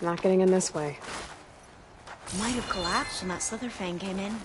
Not getting in this way. Might have collapsed when that Slitherfang came in.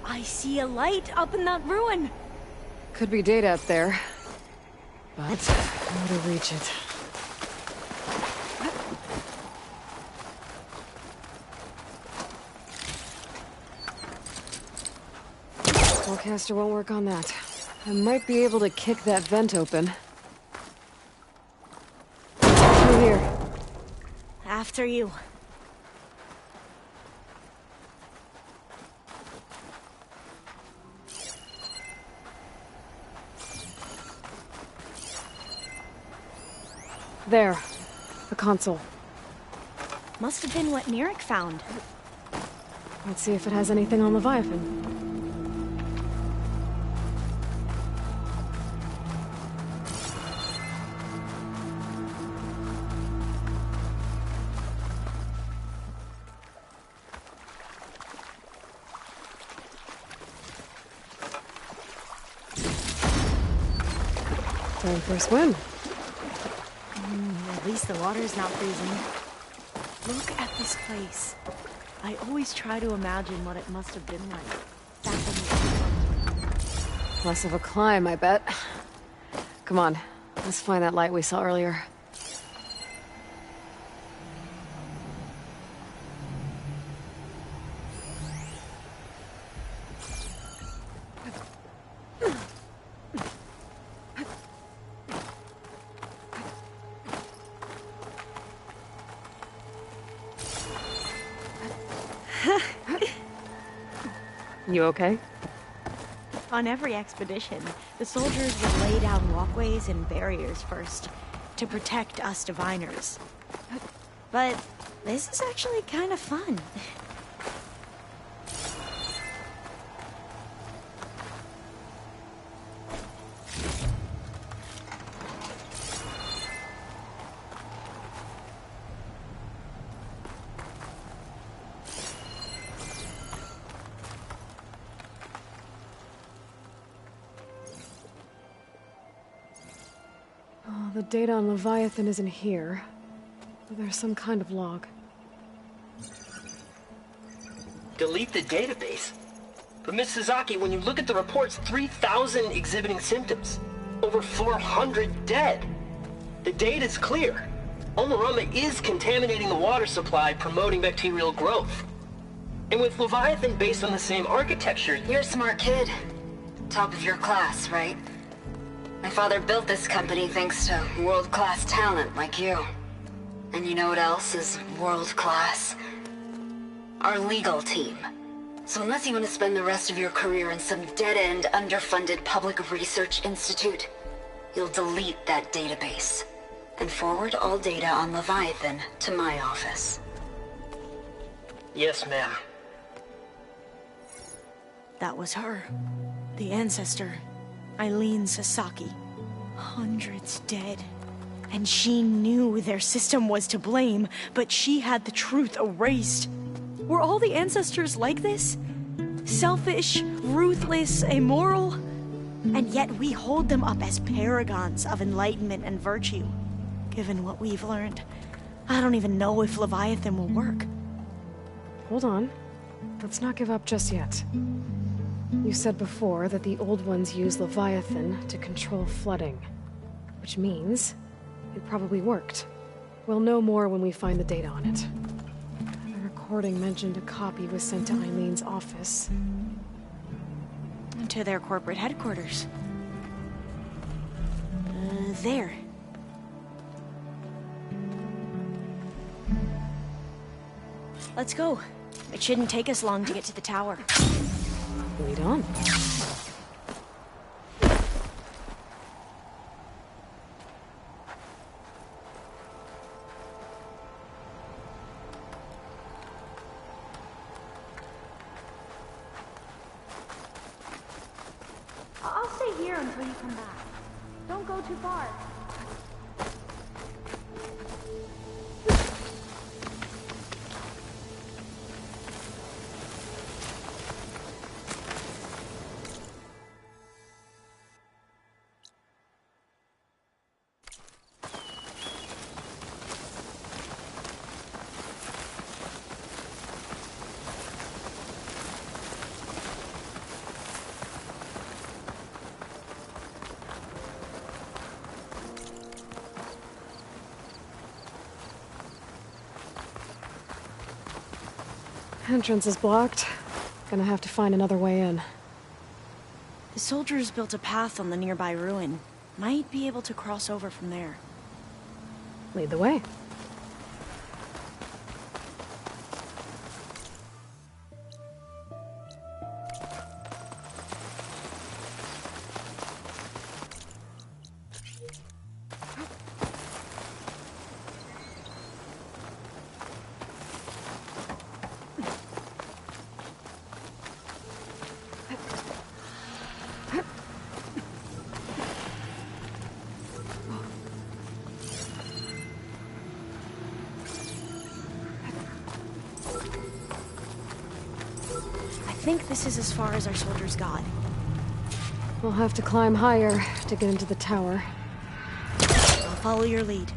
I see a light up in that ruin. Could be data up there. But how to reach it? Spellcaster won't work on that. I might be able to kick that vent open. Through here. After you. There. The console. Must have been what Nirek found. Let's see if it has anything on Leviathan. Time for a swim. At least the water's not freezing. Look at this place. I always try to imagine what it must have been like back when Less of a climb, I bet. Come on, let's find that light we saw earlier. You okay? On every expedition, the soldiers would lay down walkways and barriers first to protect us diviners. But this is actually kind of fun. The data on Leviathan isn't here. But there's some kind of log. Delete the database? But Miss Sasaki, when you look at the reports, 3,000 exhibiting symptoms. Over 400 dead. The data's clear. Omarama is contaminating the water supply, promoting bacterial growth. And with Leviathan based on the same architecture... You're a smart kid. Top of your class, right? My father built this company thanks to world-class talent like you. And you know what else is world-class? Our legal team. So unless you want to spend the rest of your career in some dead-end, underfunded public research institute, you'll delete that database and forward all data on Leviathan to my office. Yes, ma'am. That was her. The ancestor. Eileen Sasaki. Hundreds dead. And she knew their system was to blame, but she had the truth erased. Were all the ancestors like this? Selfish, ruthless, immoral? And yet we hold them up as paragons of enlightenment and virtue. Given what we've learned, I don't even know if Leviathan will work. Hold on. Let's not give up just yet. You said before that the Old Ones use Leviathan to control flooding. Which means it probably worked. We'll know more when we find the data on it. The recording mentioned a copy was sent to Eileen's office. To their corporate headquarters. There. Let's go. It shouldn't take us long to get to the tower. Lead on. I'll stay here until you come back. Don't go too far. Entrance is blocked. Gonna have to find another way in. The soldiers built a path on the nearby ruin. Might be able to cross over from there. Lead the way. I think this is as far as our soldiers got. We'll have to climb higher to get into the tower. I'll follow your lead.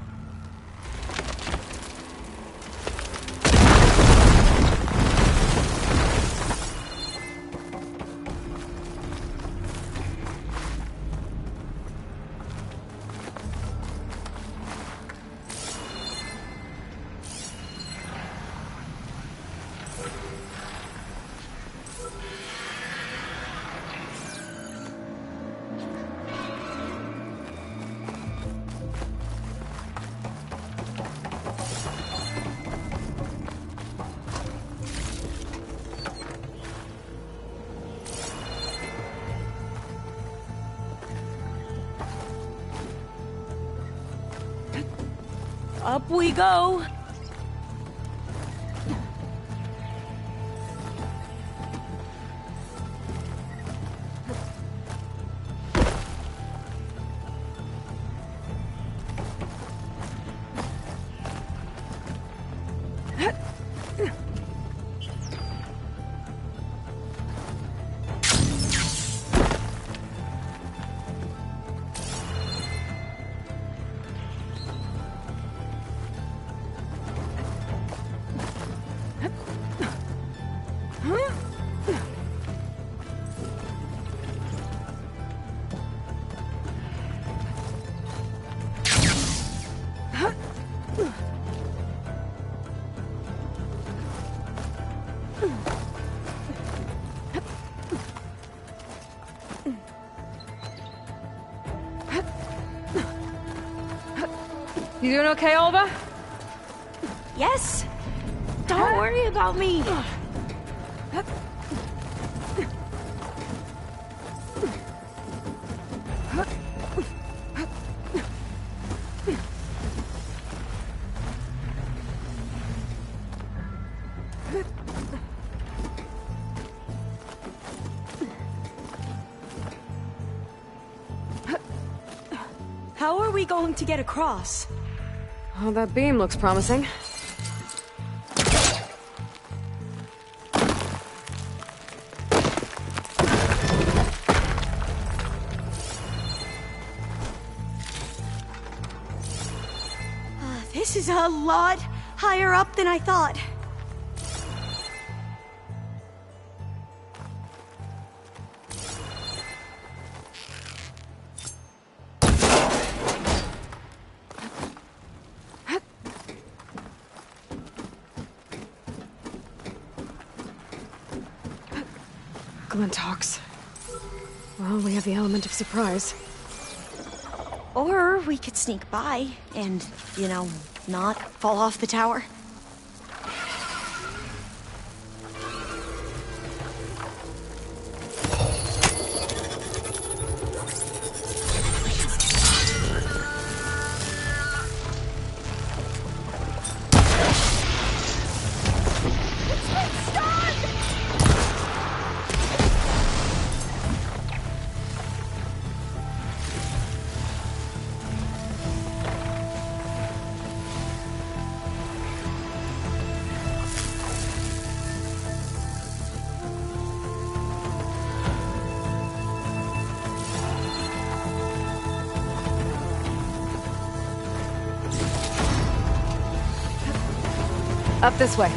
Up we go! You doing okay, Olva? Yes! Don't worry about me! we going to get across? Oh, that beam looks promising. This is a lot higher up than I thought. Glinthawks. Well, we have the element of surprise. Or we could sneak by and, not fall off the tower. Up this way.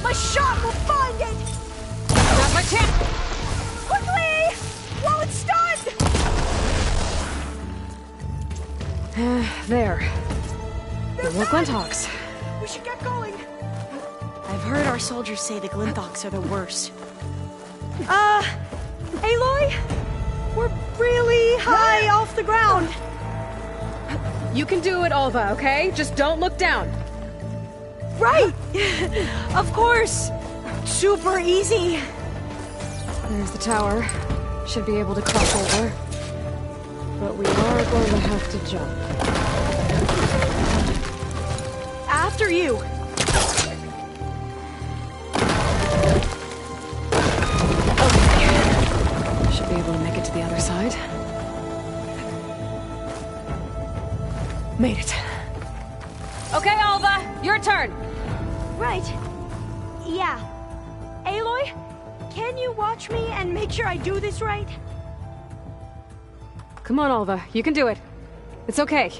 My shot will find it! Not my chance! Quickly! While it's stunned! There. No more Glinthawks. We should get going. I've heard our soldiers say the Glinthawks are the worst. Aloy? We're really high off the ground. You can do it, Alva, okay? Just don't look down. Right! Of course! Super easy. There's the tower. Should be able to cross over. But we are going to have to jump. After you. Okay. Should be able to make it to the other side. Made it. Okay, Alva, your turn. Right. Yeah. Aloy, can you watch me and make sure I do this right? Come on, Alva, you can do it. It's okay.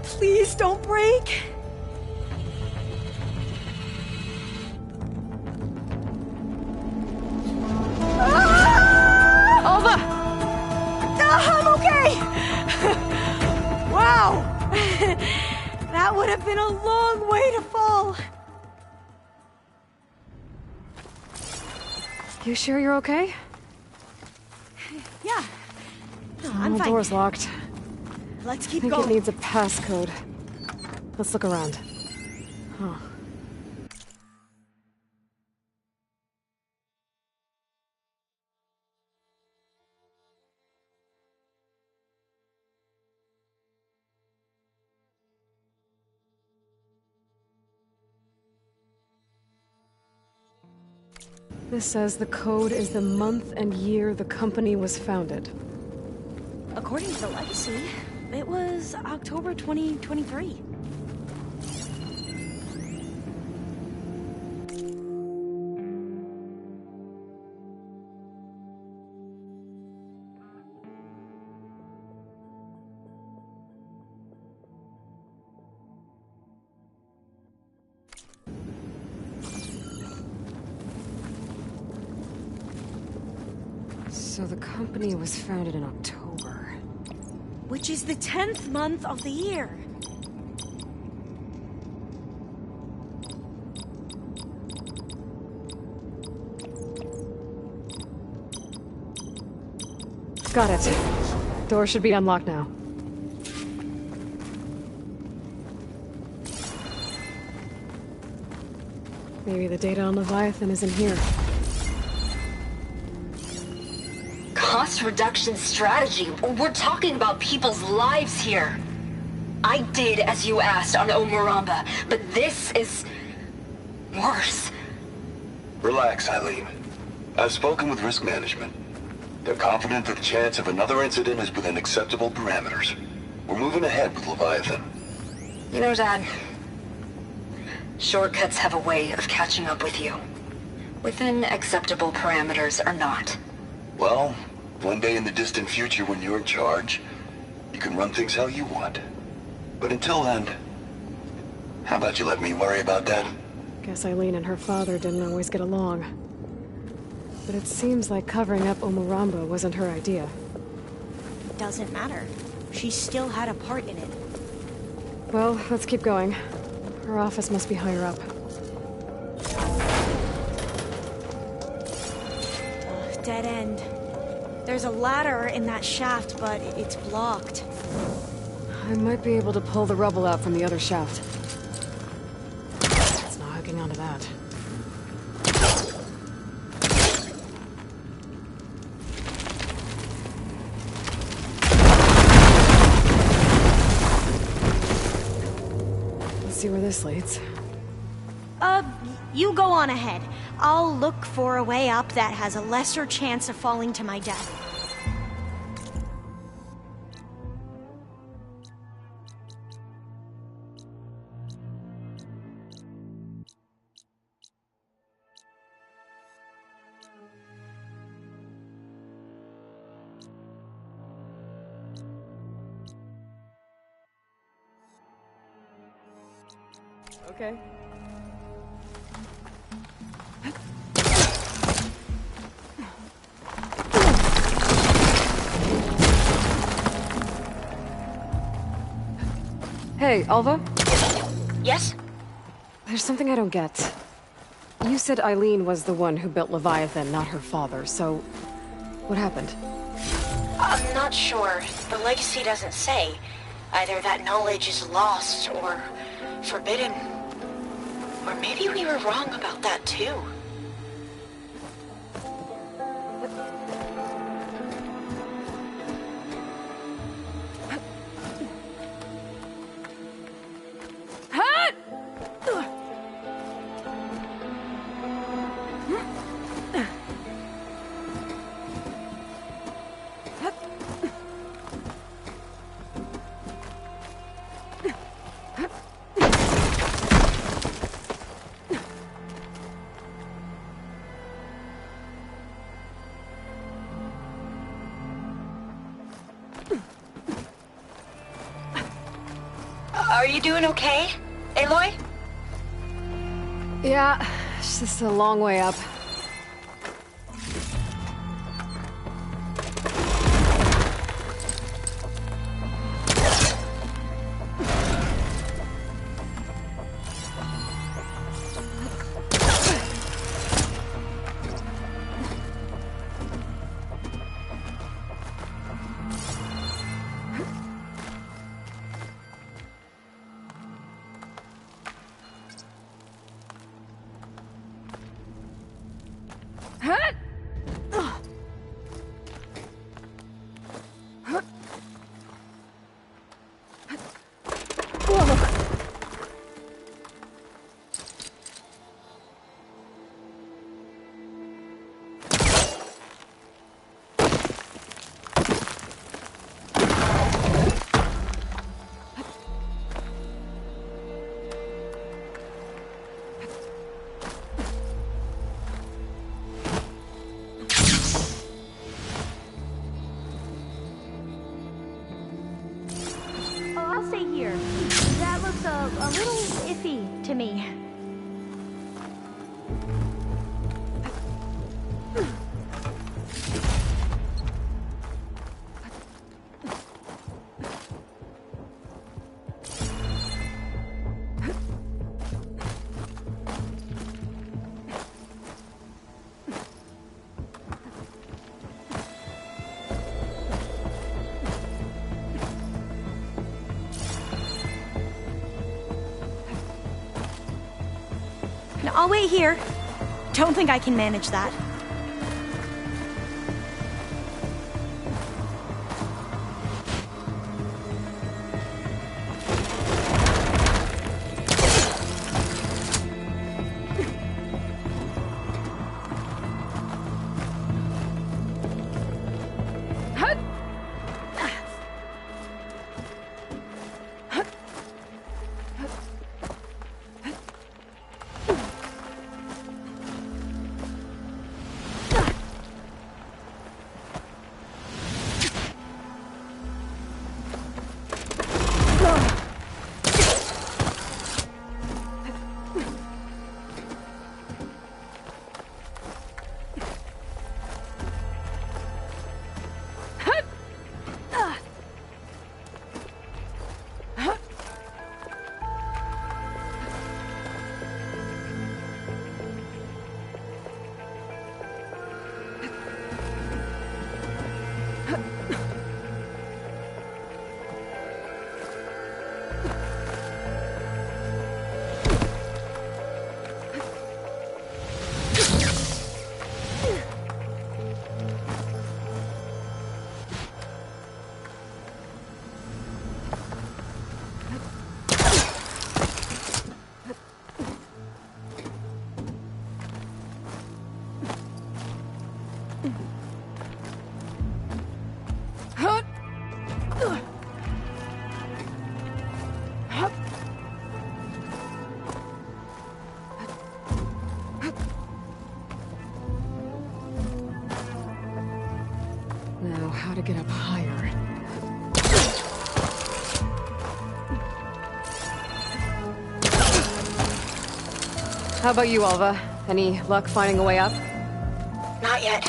Please don't break. Alva! I'm okay! Wow! That would have been a long way to fall. You sure you're okay? Yeah. No, I'm The fine. door's locked. Let's I keep think going. it needs a passcode. Let's look around. Huh. This says the code is the month and year the company was founded. According to the legacy, it was October 2023. So the company was founded in October. Which is the 10th month of the year. Got it. Door should be unlocked now. Maybe the data on Leviathan is in here. Cost reduction strategy? We're talking about people's lives here. I did as you asked on Omuramba, but this is... worse. Relax, Eileen. I've spoken with risk management. They're confident that the chance of another incident is within acceptable parameters. We're moving ahead with Leviathan. You know, Dad, shortcuts have a way of catching up with you. Within acceptable parameters or not. Well, one day in the distant future when you're in charge, you can run things how you want. But until then, how about you let me worry about that? Guess Eileen and her father didn't always get along. But it seems like covering up Omuramba wasn't her idea. It doesn't matter. She still had a part in it. Well, let's keep going. Her office must be higher up. Dead end. There's a ladder in that shaft, but it's blocked. I might be able to pull the rubble out from the other shaft. It's not hooking onto that. Let's see where this leads. You go on ahead. I'll look for a way up that has a lesser chance of falling to my death. Okay. Hey, Alva? Yes? There's something I don't get. You said Eileen was the one who built Leviathan, not her father, so... what happened? I'm not sure. The legacy doesn't say. Either that knowledge is lost or forbidden. Or maybe we were wrong about that too. Are you doing okay, Aloy? Yeah, it's just a long way up. I'll stay here. That looks a little iffy to me. I'll wait here. Don't think I can manage that. Now, how to get up higher? How about you, Alva? Any luck finding a way up? Not yet.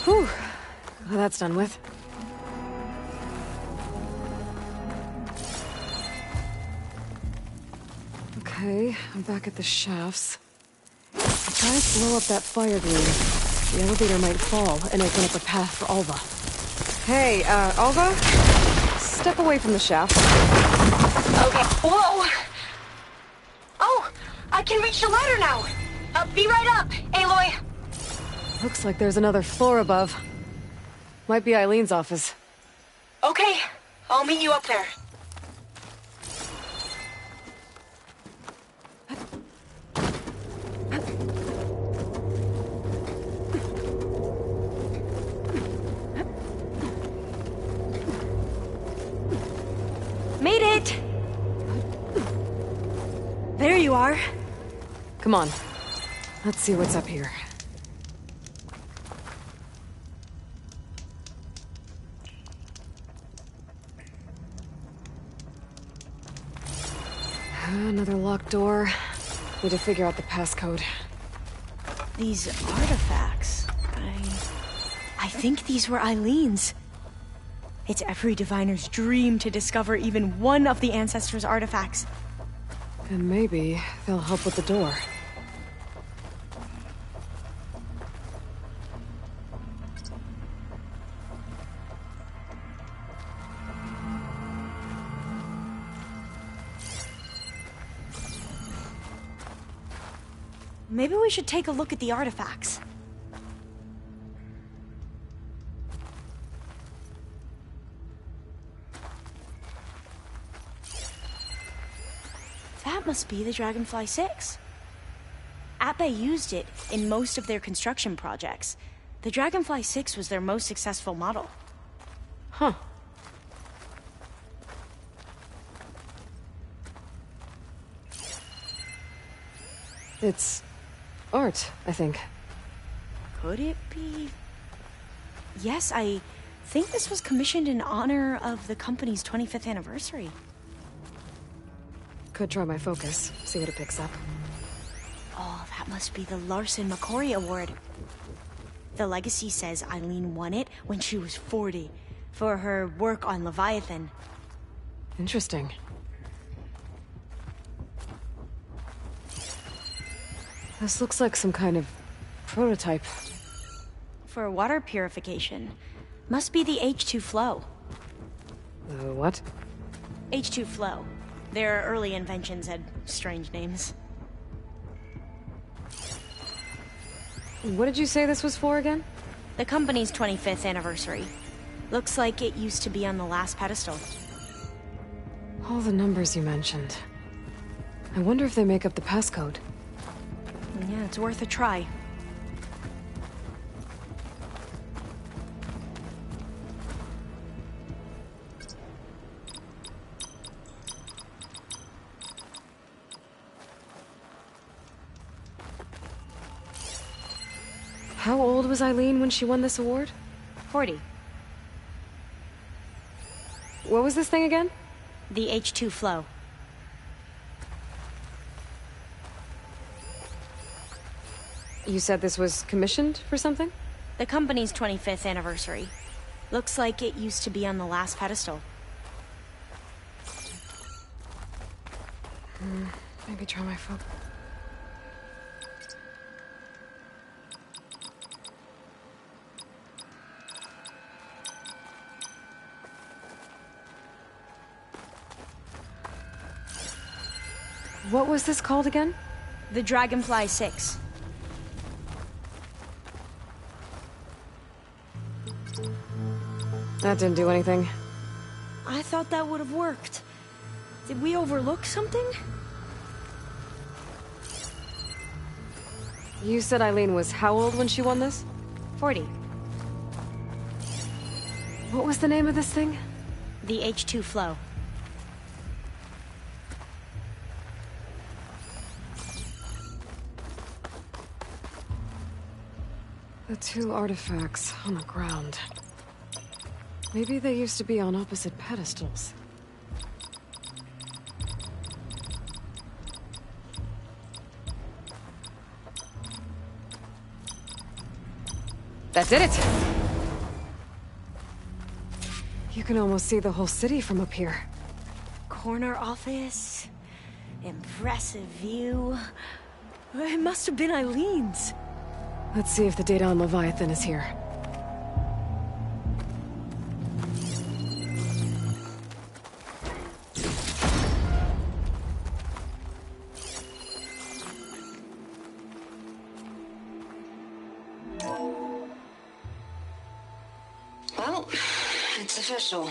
Whew. Well, that's done with. Okay, I'm back at the shafts. If I blow up that fire gleam, the elevator might fall and open up a path for Alva. Hey, Alva? Step away from the shaft. Okay. Whoa! Oh! I can reach the ladder now! Be right up, Aloy! Looks like there's another floor above. Might be Eileen's office. Okay, I'll meet you up there. Made it! There you are. Come on. Let's see what's up here. Another locked door. Need to figure out the passcode. These artifacts... I think these were Eileen's. It's every diviner's dream to discover even one of the Ancestors' artifacts. And maybe they'll help with the door. Maybe we should take a look at the artifacts. That must be the Dragonfly 6. Atbay used it in most of their construction projects. The Dragonfly 6 was their most successful model. Huh. It's art, I think. Could it be? Yes, I think this was commissioned in honor of the company's 25th anniversary. Could try my focus, see what it picks up. Oh, that must be the Larson McCory Award. The legacy says Eileen won it when she was 40 for her work on Leviathan. Interesting. This looks like some kind of prototype. For water purification. Must be the H2 flow. What? H2 Flow. Their early inventions had strange names. What did you say this was for again? The company's 25th anniversary. Looks like it used to be on the last pedestal. All the numbers you mentioned. I wonder if they make up the passcode. Yeah, it's worth a try. How old was Eileen when she won this award? 40. What was this thing again? The H2 Flow. You said this was commissioned for something? The company's 25th anniversary. Looks like it used to be on the last pedestal. Maybe try my phone. What was this called again? The Dragonfly 6. That didn't do anything. I thought that would have worked. Did we overlook something? You said Eileen was how old when she won this? 40. What was the name of this thing? The H2 Flow. The two artifacts on the ground. Maybe they used to be on opposite pedestals. That did it! You can almost see the whole city from up here. Corner office. Impressive view. It must have been Eileen's. Let's see if the data on Leviathan is here. Well, it's official.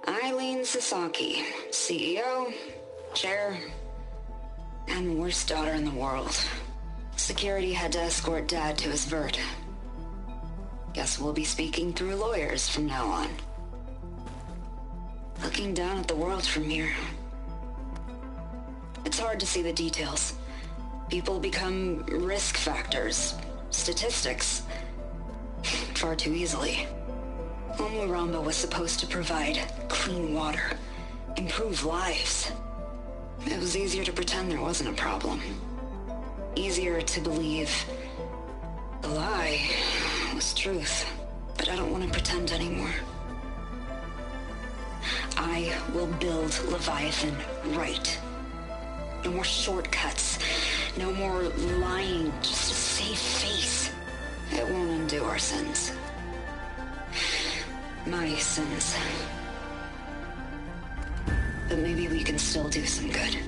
Eileen Sasaki, CEO, chair, and the worst daughter in the world. Security had to escort Dad to his vert. Guess we'll be speaking through lawyers from now on. Looking down at the world from here. It's hard to see the details. People become risk factors, statistics, far too easily. Omuramba was supposed to provide clean water, improve lives. It was easier to pretend there wasn't a problem. Easier to believe the lie was truth. But I don't want to pretend anymore. I will build Leviathan right. No more shortcuts. No more lying just to save face. It won't undo our sins. My sins. But maybe we can still do some good.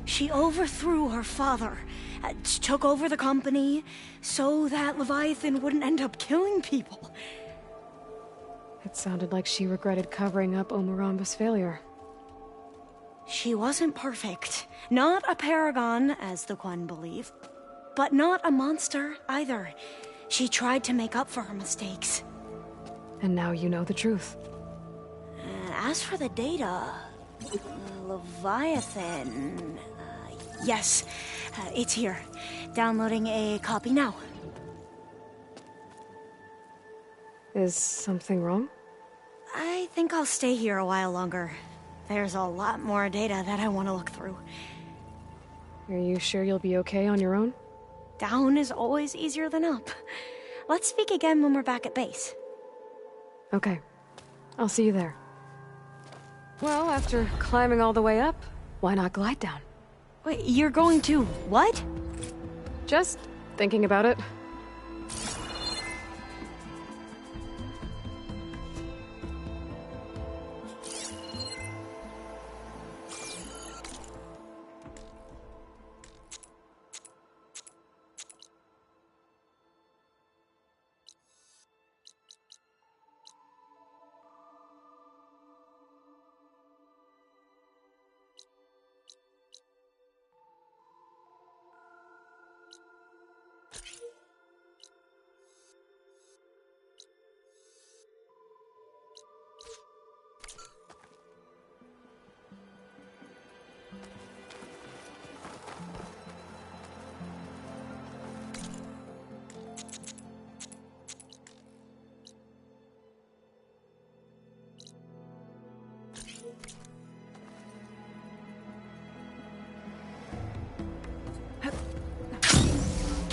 She overthrew her father, took over the company, so that Leviathan wouldn't end up killing people. It sounded like she regretted covering up Omuramba's failure. She wasn't perfect. Not a paragon, as the Quan believe. But not a monster, either. She tried to make up for her mistakes. And now you know the truth. As for the data... Leviathan... yes, it's here. Downloading a copy now. Is something wrong? I think I'll stay here a while longer. There's a lot more data that I want to look through. Are you sure you'll be okay on your own? Down is always easier than up. Let's speak again when we're back at base. Okay. I'll see you there. Well, after climbing all the way up, why not glide down? Wait, you're going to what? Just thinking about it.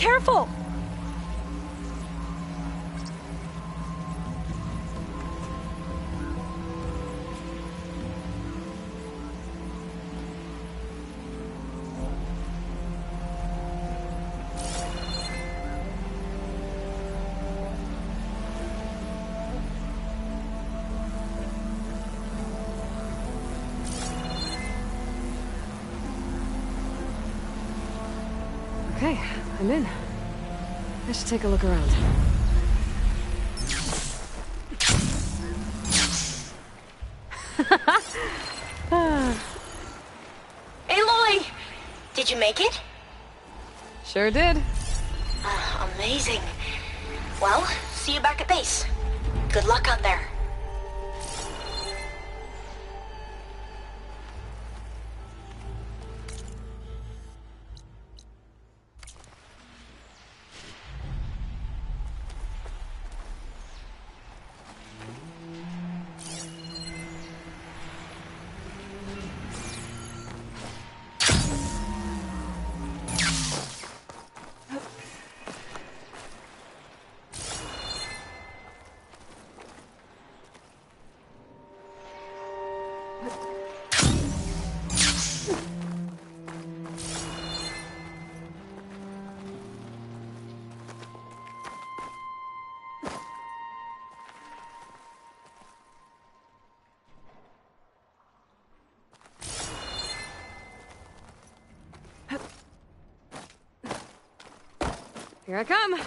Careful! Okay, I'm in. I should take a look around. Aloy! Did you make it? Sure did. Amazing. Well, see you back at base. Good luck out there. Here I come.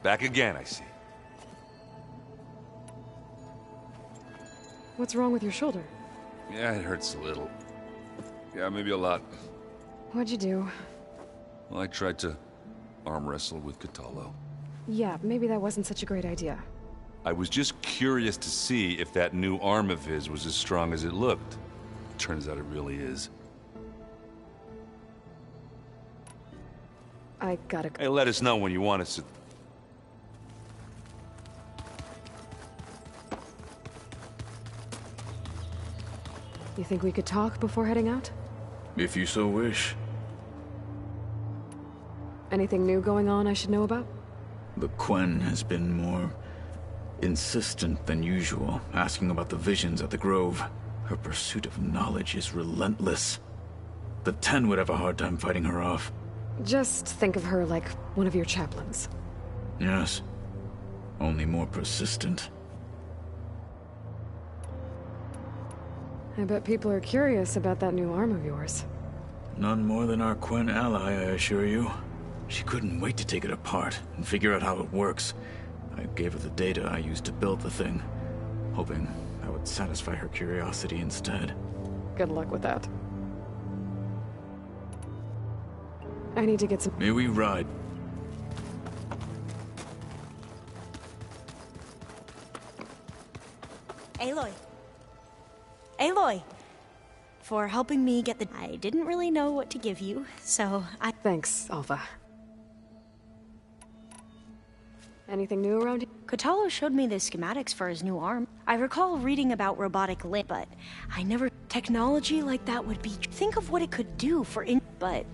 Back again, I see. What's wrong with your shoulder? Yeah, it hurts a little. Yeah, maybe a lot. What'd you do? Well, I tried to arm wrestle with Kotallo. Yeah, maybe that wasn't such a great idea. I was just curious to see if that new arm of his was as strong as it looked. Turns out it really is. I gotta go. Hey, let us know when you want us to... You think we could talk before heading out? If you so wish. Anything new going on I should know about? The Quen has been more insistent than usual, asking about the visions at the Grove. Her pursuit of knowledge is relentless. The Ten would have a hard time fighting her off. Just think of her like one of your chaplains. Yes. Only more persistent. I bet people are curious about that new arm of yours. None more than our Quen ally, I assure you. She couldn't wait to take it apart and figure out how it works. I gave her the data I used to build the thing, hoping that would satisfy her curiosity instead. Good luck with that. I need to get some... May we ride? Aloy. Aloy! For helping me get the... I didn't really know what to give you, so I... Thanks, Alpha. Anything new around here? Kotallo showed me the schematics for his new arm. I recall reading about robotic limb, but I never... Technology like that would be... Think of what it could do for but...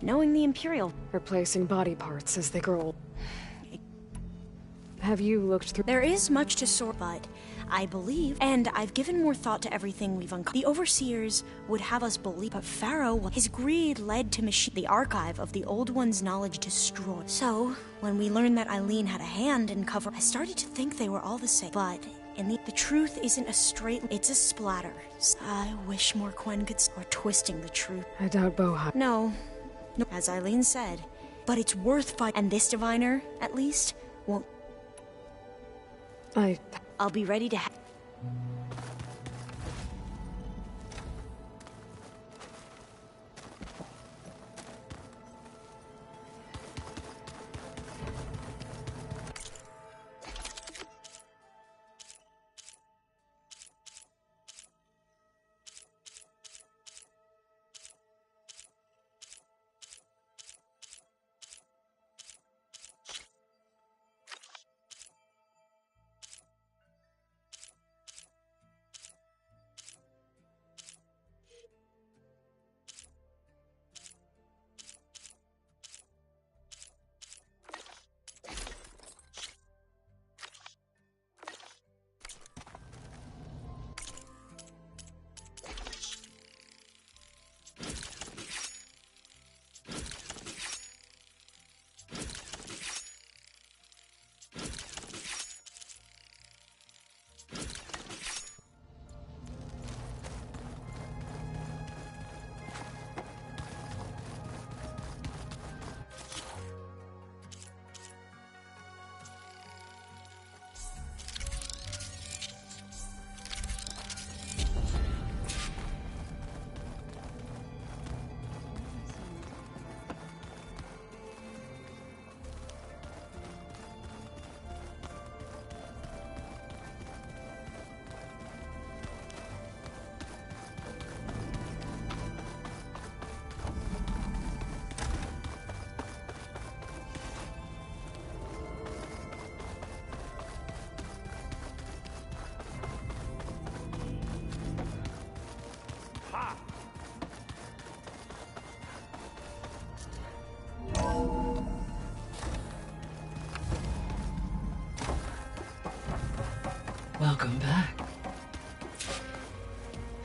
Knowing the Imperial... Replacing body parts as they grow old. Have you looked through... There is much to sort, but I believe, and I've given more thought to everything we've uncovered. The Overseers would have us believe, but Pharaoh, his greed led to the archive of the Old One's knowledge destroyed. So, when we learned that Eileen had a hand in cover, I started to think they were all the same. But in the truth isn't a straight, it's a splatter. I wish more Quen could or twisting the truth. I doubt Boha. No, as Eileen said, but it's worth fighting, and this diviner, at least, won't. I'll be ready to Welcome back.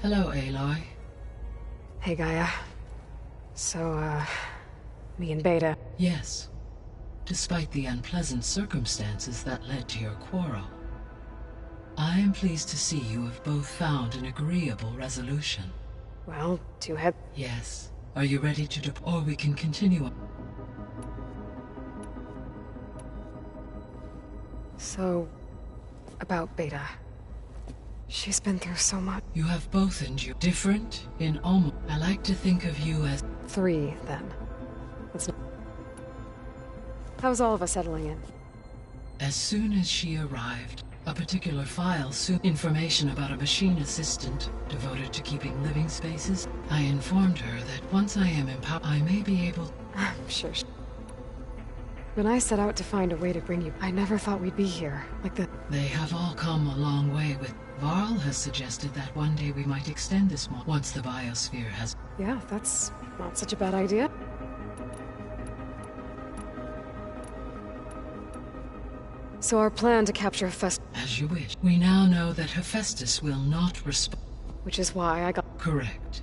Hello, Aloy. Hey, Gaia. So, me and Beta. Yes. Despite the unpleasant circumstances that led to your quarrel, I am pleased to see you have both found an agreeable resolution. Well, two head. Yes. Are you ready to depart? Or we can continue. So, about Beta. She's been through so much. You have both endured. Different in almost. I like to think of you as... 3, then. That's not... How's all of us settling in? As soon as she arrived, a particular file information about a machine assistant devoted to keeping living spaces. I informed her that once I am empowered, I may be able... I'm sure When I set out to find a way to bring you, I never thought we'd be here, like the... They have all come a long way with... Varl has suggested that one day we might extend this once the biosphere has... Yeah, that's not such a bad idea. So our plan to capture Hephaestus... As you wish. We now know that Hephaestus will not respond. Which is why I got... Correct.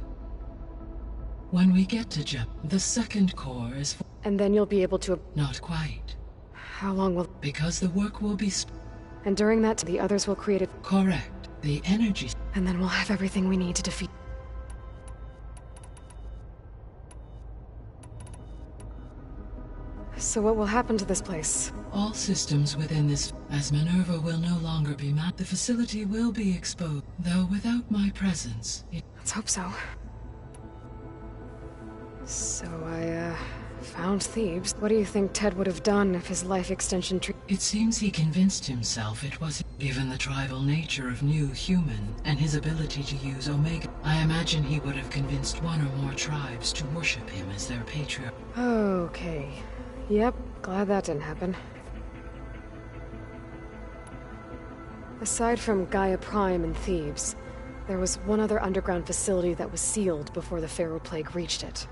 When we get to Gem, the second core is... And then you'll be able to... Not quite. How long will... Because the work will be... And during that, the others will create it... Correct. The energy... And then we'll have everything we need to defeat... So what will happen to this place? All systems within this... As Minerva will no longer be the facility will be exposed. Though without my presence, Let's hope so. So I, found Thebes. What do you think Ted would have done if his life extension tree... It seems he convinced himself it was... Given the tribal nature of New Human, and his ability to use Omega, I imagine he would have convinced one or more tribes to worship him as their patriarch. Okay. Yep, glad that didn't happen. Aside from Gaia Prime and Thebes, there was one other underground facility that was sealed before the Pharaoh Plague reached it.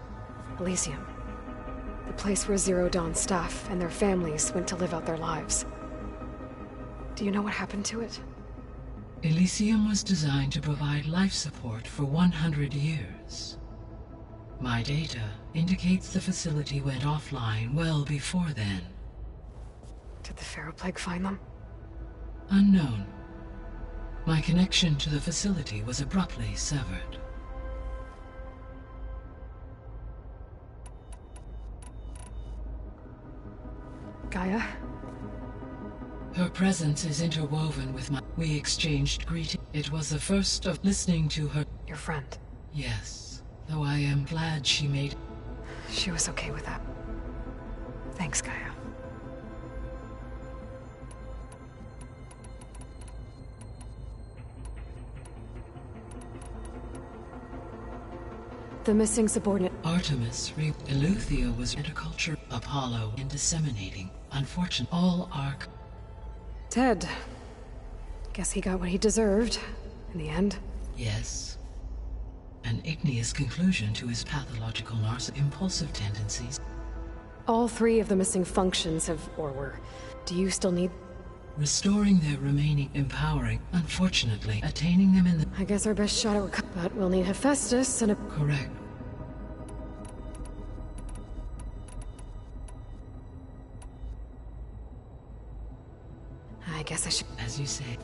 Elysium. The place where Zero Dawn staff and their families went to live out their lives. Do you know what happened to it? Elysium was designed to provide life support for 100 years. My data indicates the facility went offline well before then. Did the Ferroplague find them? Unknown. My connection to the facility was abruptly severed. Gaia? Her presence is interwoven with my... We exchanged greetings. It was the first of listening to her... Your friend? Yes, though I am glad she made... She was okay with that. Thanks, Gaia. The missing subordinate... Eleuthia was interculture. Apollo in disseminating. Unfortunate. All arc... Ted. Guess he got what he deserved, in the end. Yes. An igneous conclusion to his pathological impulsive tendencies. All 3 of the missing functions have... or were... Do you still need... Restoring their remaining empowering. Unfortunately, attaining them in the... I guess our best shot at... But we'll need Hephaestus and a... Correct. I guess I should... As you say.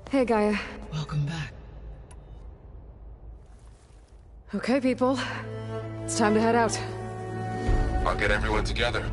Hey, Gaia. Welcome back. Okay, people. It's time to head out. I'll get everyone together.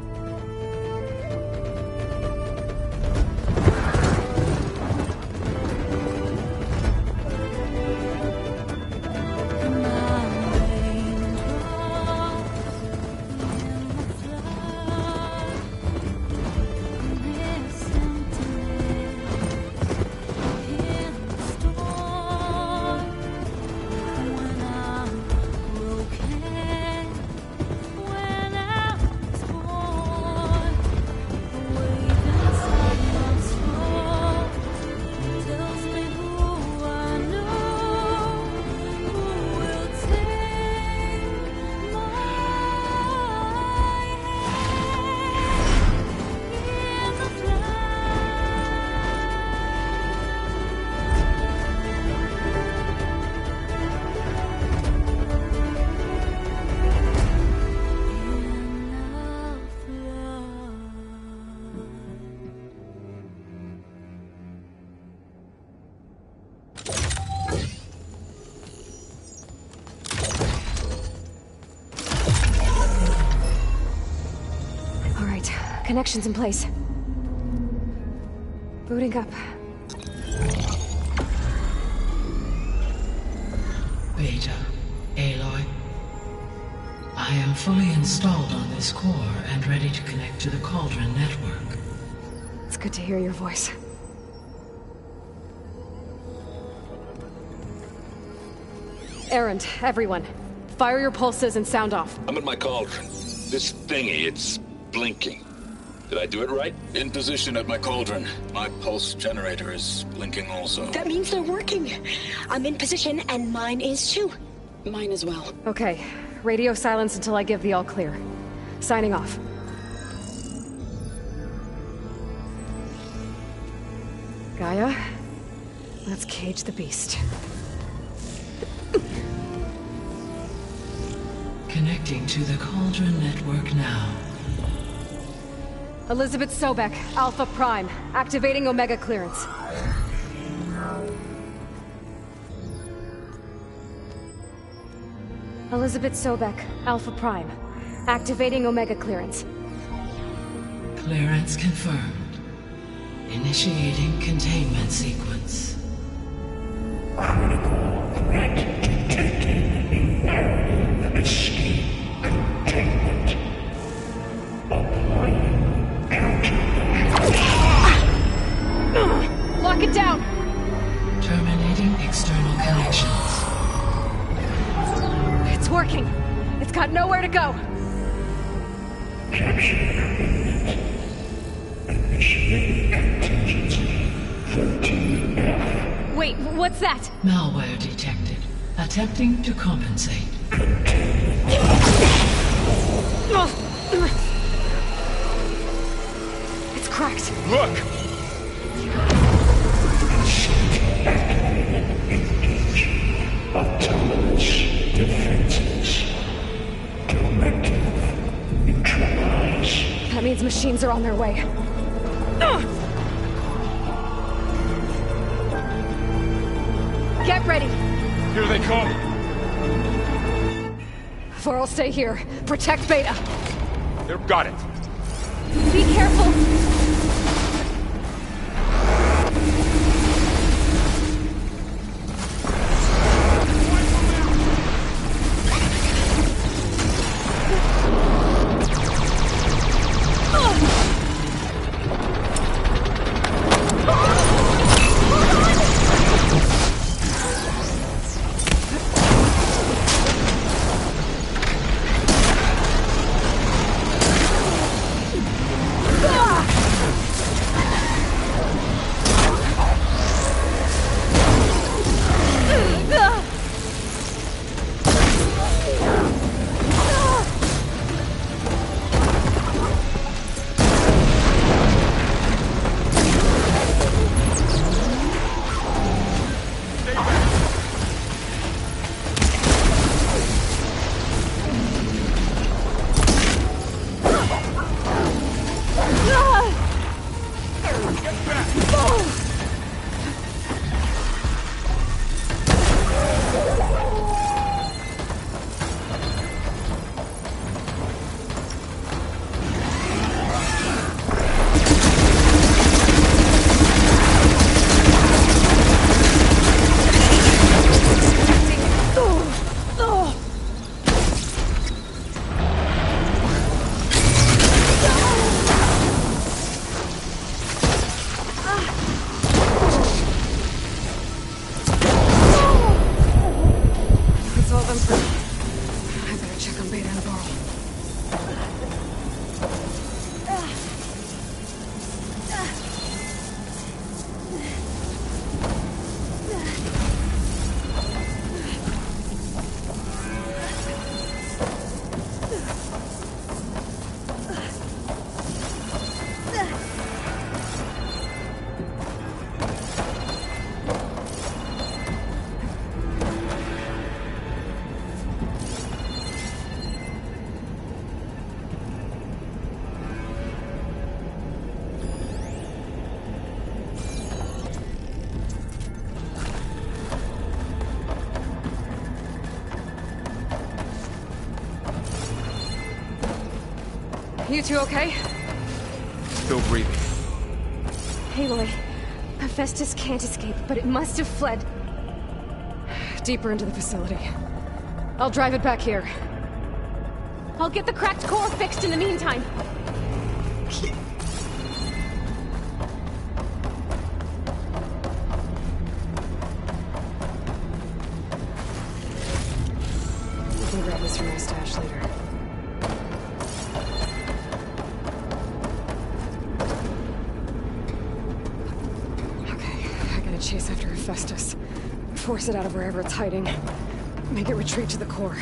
Connections in place. Booting up. Beta, Aloy. I am fully installed on this core and ready to connect to the Cauldron network. It's good to hear your voice. Erend, everyone. Fire your pulses and sound off. I'm in my Cauldron. This thingy, it's blinking. Did I do it right? In position at my Cauldron. My pulse generator is blinking also. That means they're working. I'm in position and mine is too. Mine as well. Okay. Radio silence until I give the all clear. Signing off. Gaia, let's cage the beast. Connecting to the Cauldron network now. Elizabeth Sobek, Alpha Prime, activating Omega clearance. Elizabeth Sobek, Alpha Prime, activating Omega clearance. Clearance confirmed. Initiating containment sequence. Critical threat detected. Imperative escape containment. got nowhere to go. Wait, what's that? Malware detected. Attempting to compensate. It's cracked. Look! Autonomous defenses. Directive neutralize. That means machines are on their way. Get ready. Here they come. Varl, stay here. Protect Beta. They've got it. Be careful. You two okay? Still breathing. Aloy, Hephaestus can't escape, but it must have fled deeper into the facility. I'll drive it back here. I'll get the cracked core fixed in the meantime. You can grab this from my stash later. Chase after Hephaestus. Force it out of wherever it's hiding. Make it retreat to the core.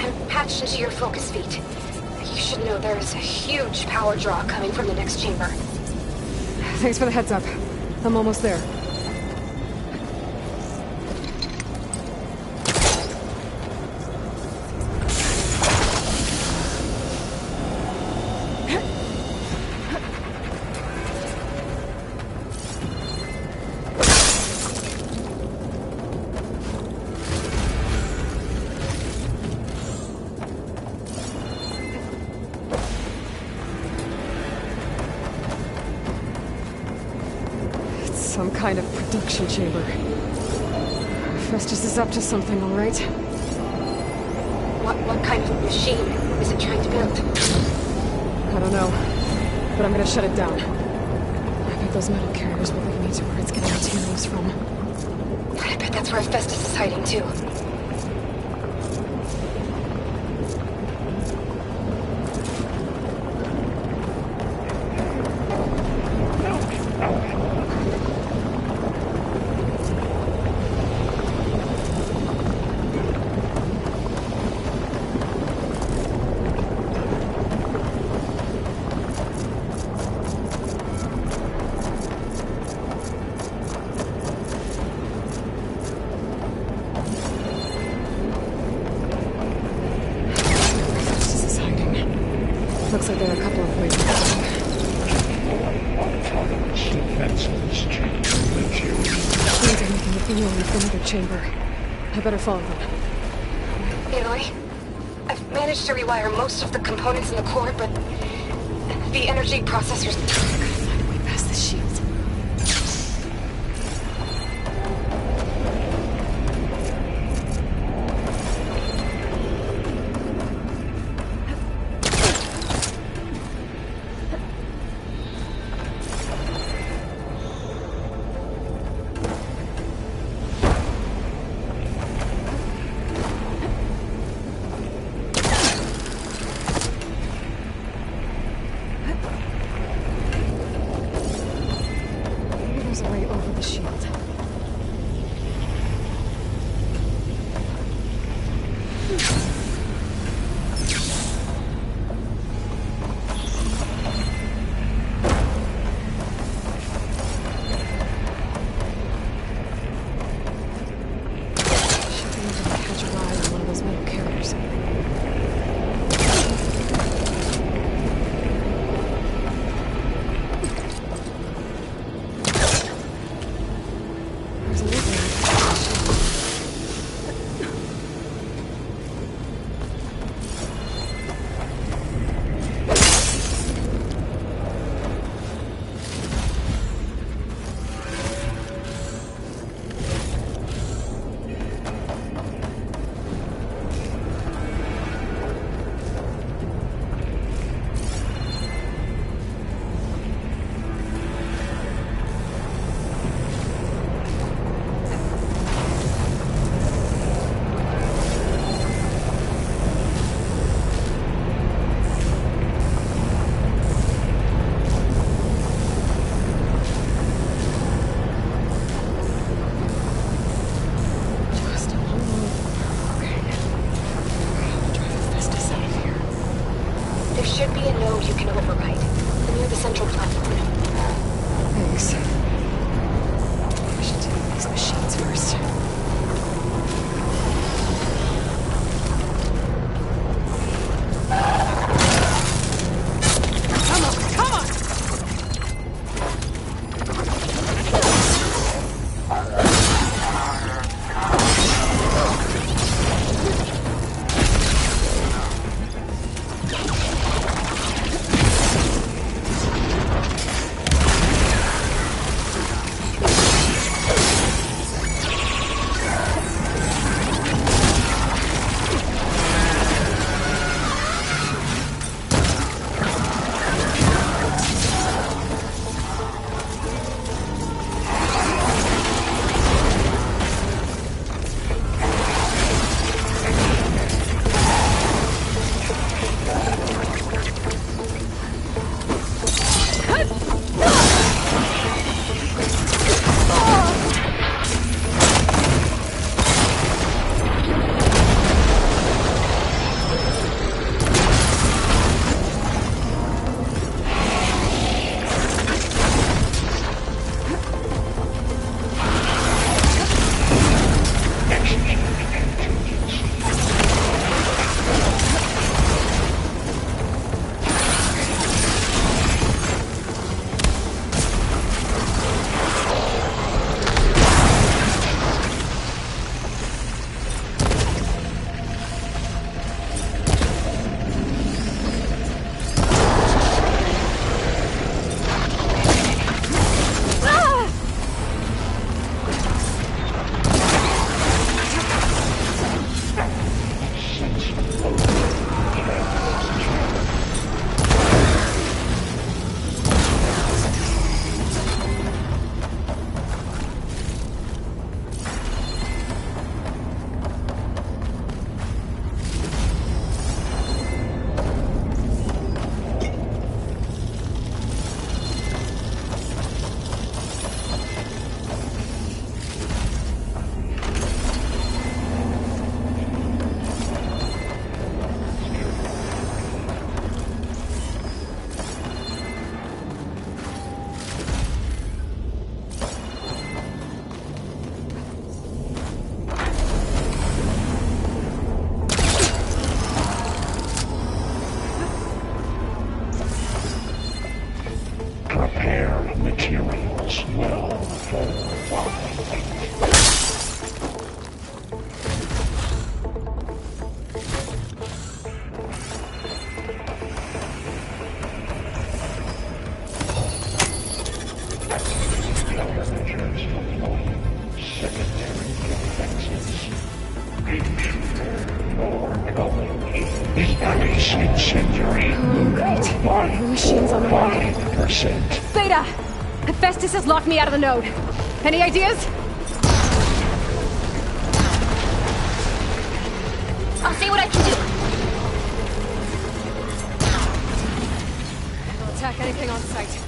I'm patched into your focus feed. You should know there's a huge power draw coming from the next chamber. Thanks for the heads up. I'm almost there. Some kind of production chamber. Festus is up to something, all right? What kind of machine is it trying to build? I don't know, but I'm gonna shut it down. I bet those metal carriers will lead me to where it's getting materials from. I bet that's where Festus is hiding too. Looks like there are a couple of ways. Defenses change with you. Means I'm making a beeline for another chamber. I better follow them. Aloy, I've managed to rewire most of the components in the core, but the energy processors gotta find a way past the shield. There's a way over the shield. Should be able to catch a ride on one of those metal carriers. There's a little bit. Just a little more. Okay. I'll drive Festus out of here. There should be a node you can override near the central platform. Thanks. I should take these machines first. Come on, come on! Increase incendiary. Great. The machine's on the way. 5%. Beta! Hephaestus has locked me out of the node. Any ideas? I'll see what I can do. I'll attack anything on sight.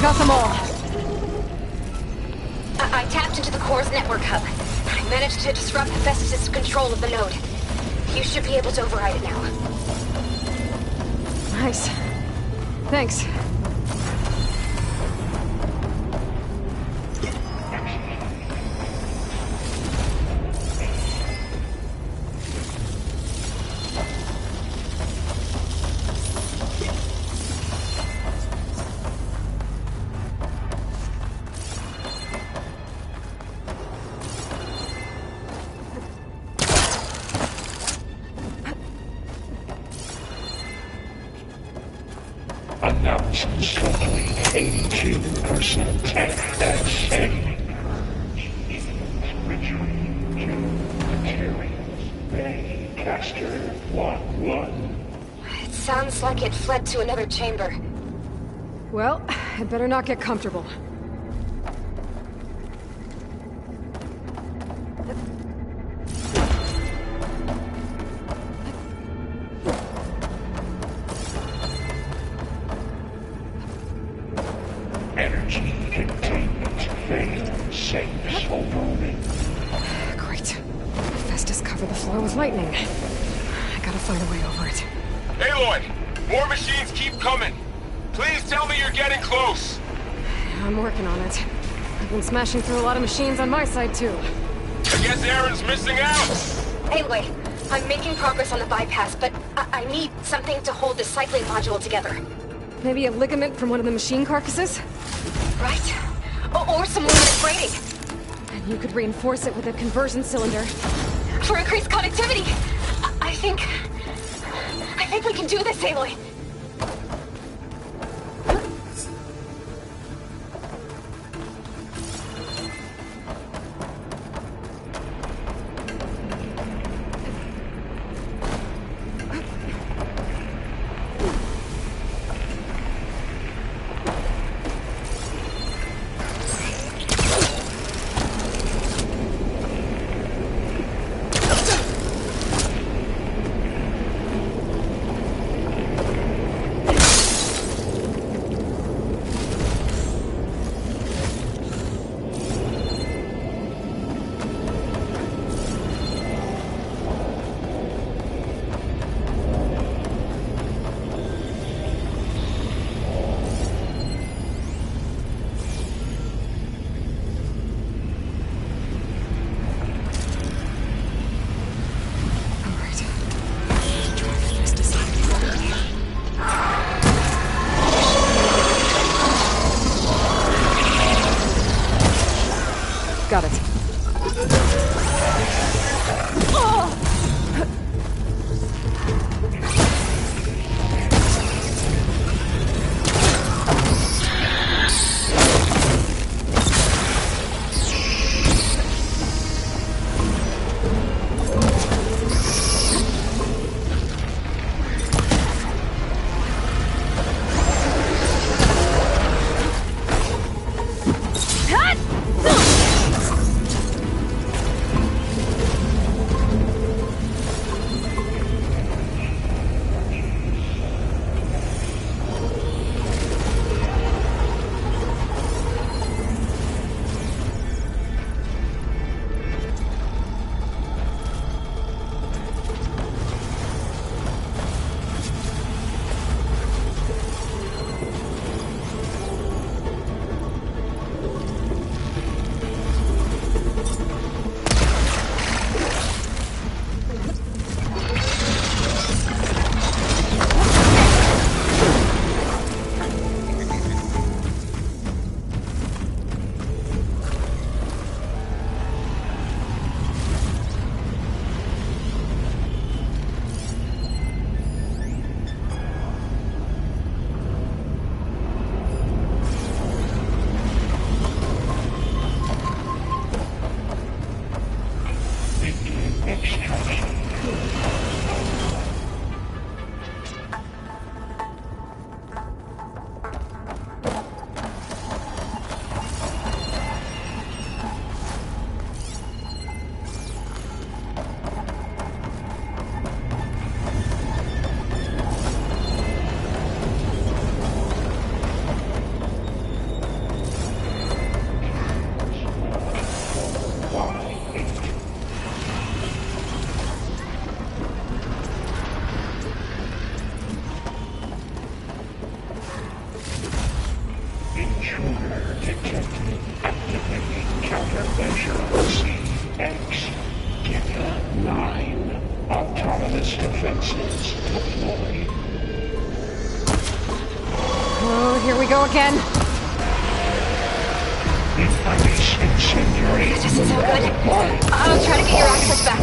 Got them all. I tapped into the core's network hub. I managed to disrupt Hephaestus' control of the node. You should be able to override it now. Nice. Thanks. Announcements complete. 82% FSA. Materials. Bay Caster 1-1. It sounds like it fled to another chamber. Well, I'd better not get comfortable. Energy containment failed. Safe overrunning. Great. Hephaestus covered the floor with lightning. I gotta find a way over it. Aloy! More machines keep coming! Please tell me you're getting close! I'm working on it. I've been smashing through a lot of machines on my side, too. I guess Aaron's missing out! Anyway, I'm making progress on the bypass, but I need something to hold the cycling module together. Maybe a ligament from one of the machine carcasses? Right. Or some luminous braiding. And you could reinforce it with a conversion cylinder. For increased connectivity! I think we can do this, Aloy. Advanced defenses deployed. Oh, here we go again. Increase incendiary. This isn't so good. I'll try to get your access back.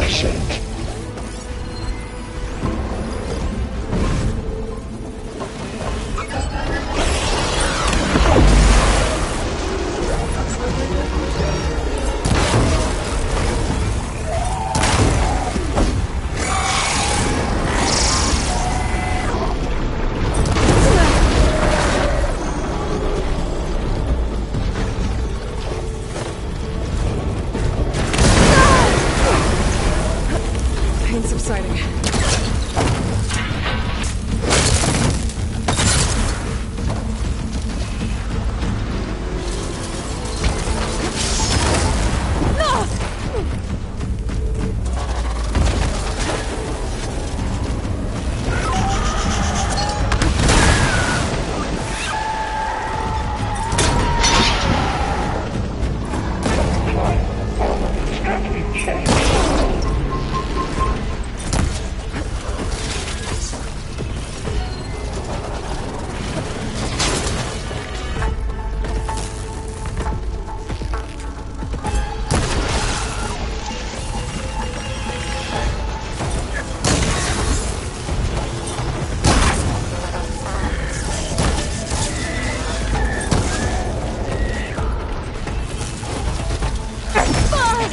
Pain subsiding.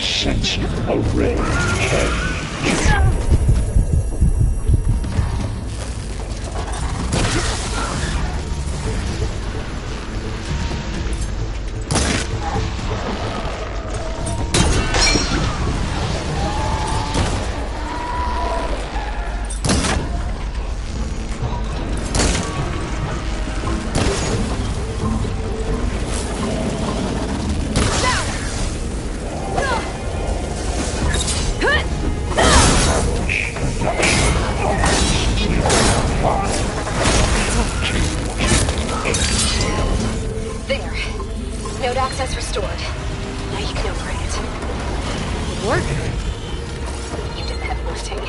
Sense a ray cage. There. Node access restored. Now you can operate it. Good work. You did the heavy lifting.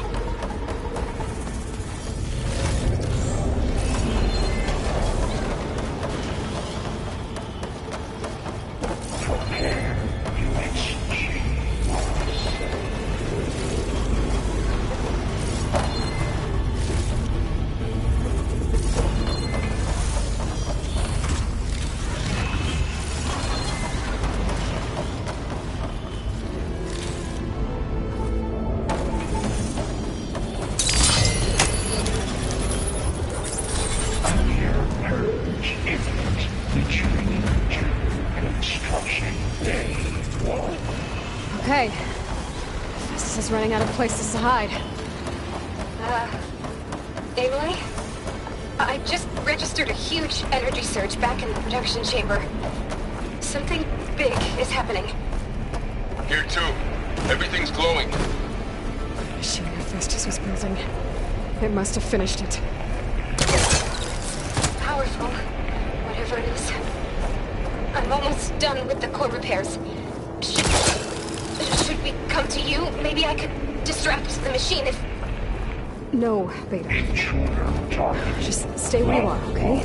Prepare USG. Purge imminent. Retreating to construction day 1. Okay. Festus is running out of places to hide. Emily? I just registered a huge energy surge back in the production chamber. Something big is happening. Here too. Everything's glowing. The machine Festus was building. It must have finished it. Powerful. Whatever it is. I'm almost done with the core repairs. Should we come to you? Maybe I could distract the machine if... No, Beta. Just stay where you are, okay?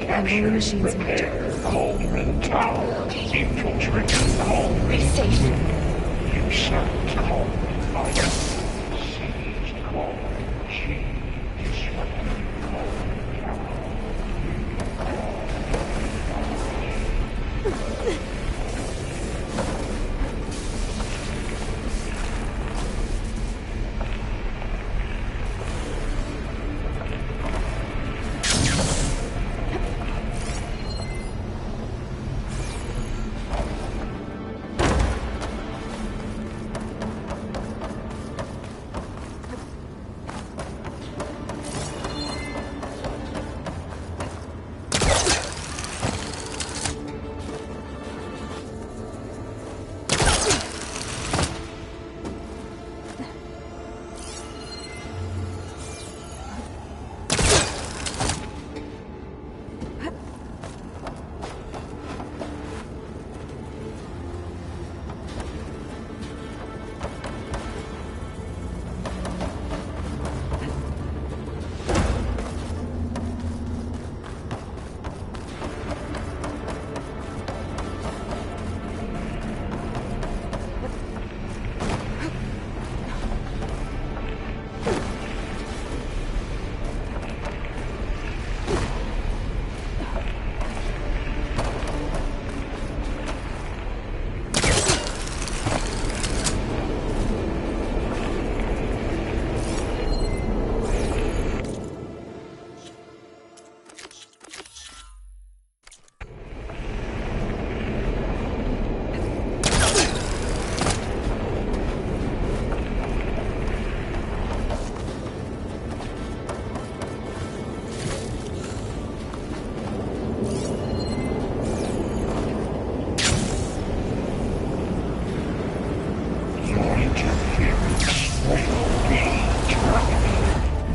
Handle the machine's motor. Coleman Tower. Infiltrate Coleman. Be safe. You sound Coleman. I seized Coleman. She disrupted Coleman Tower.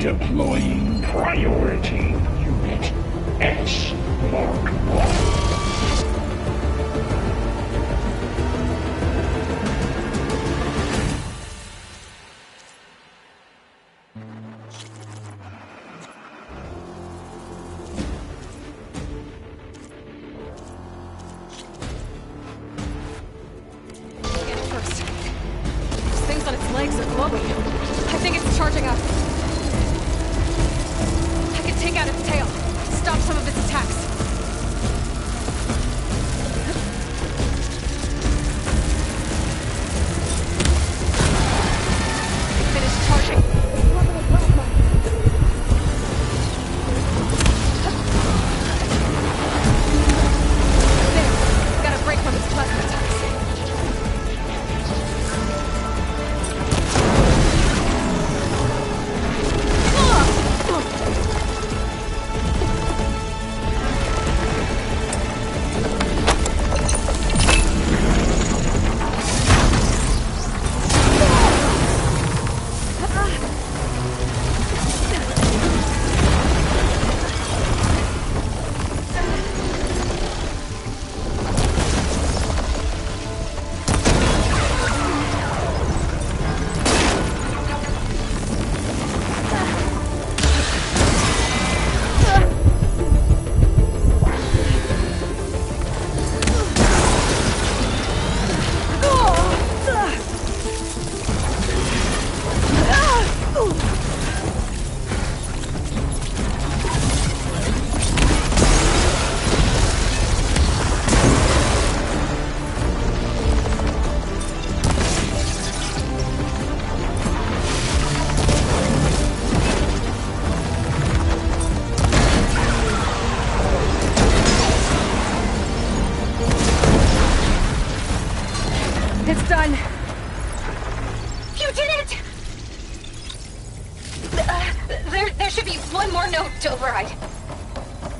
Deploying priority unit S Mark 1.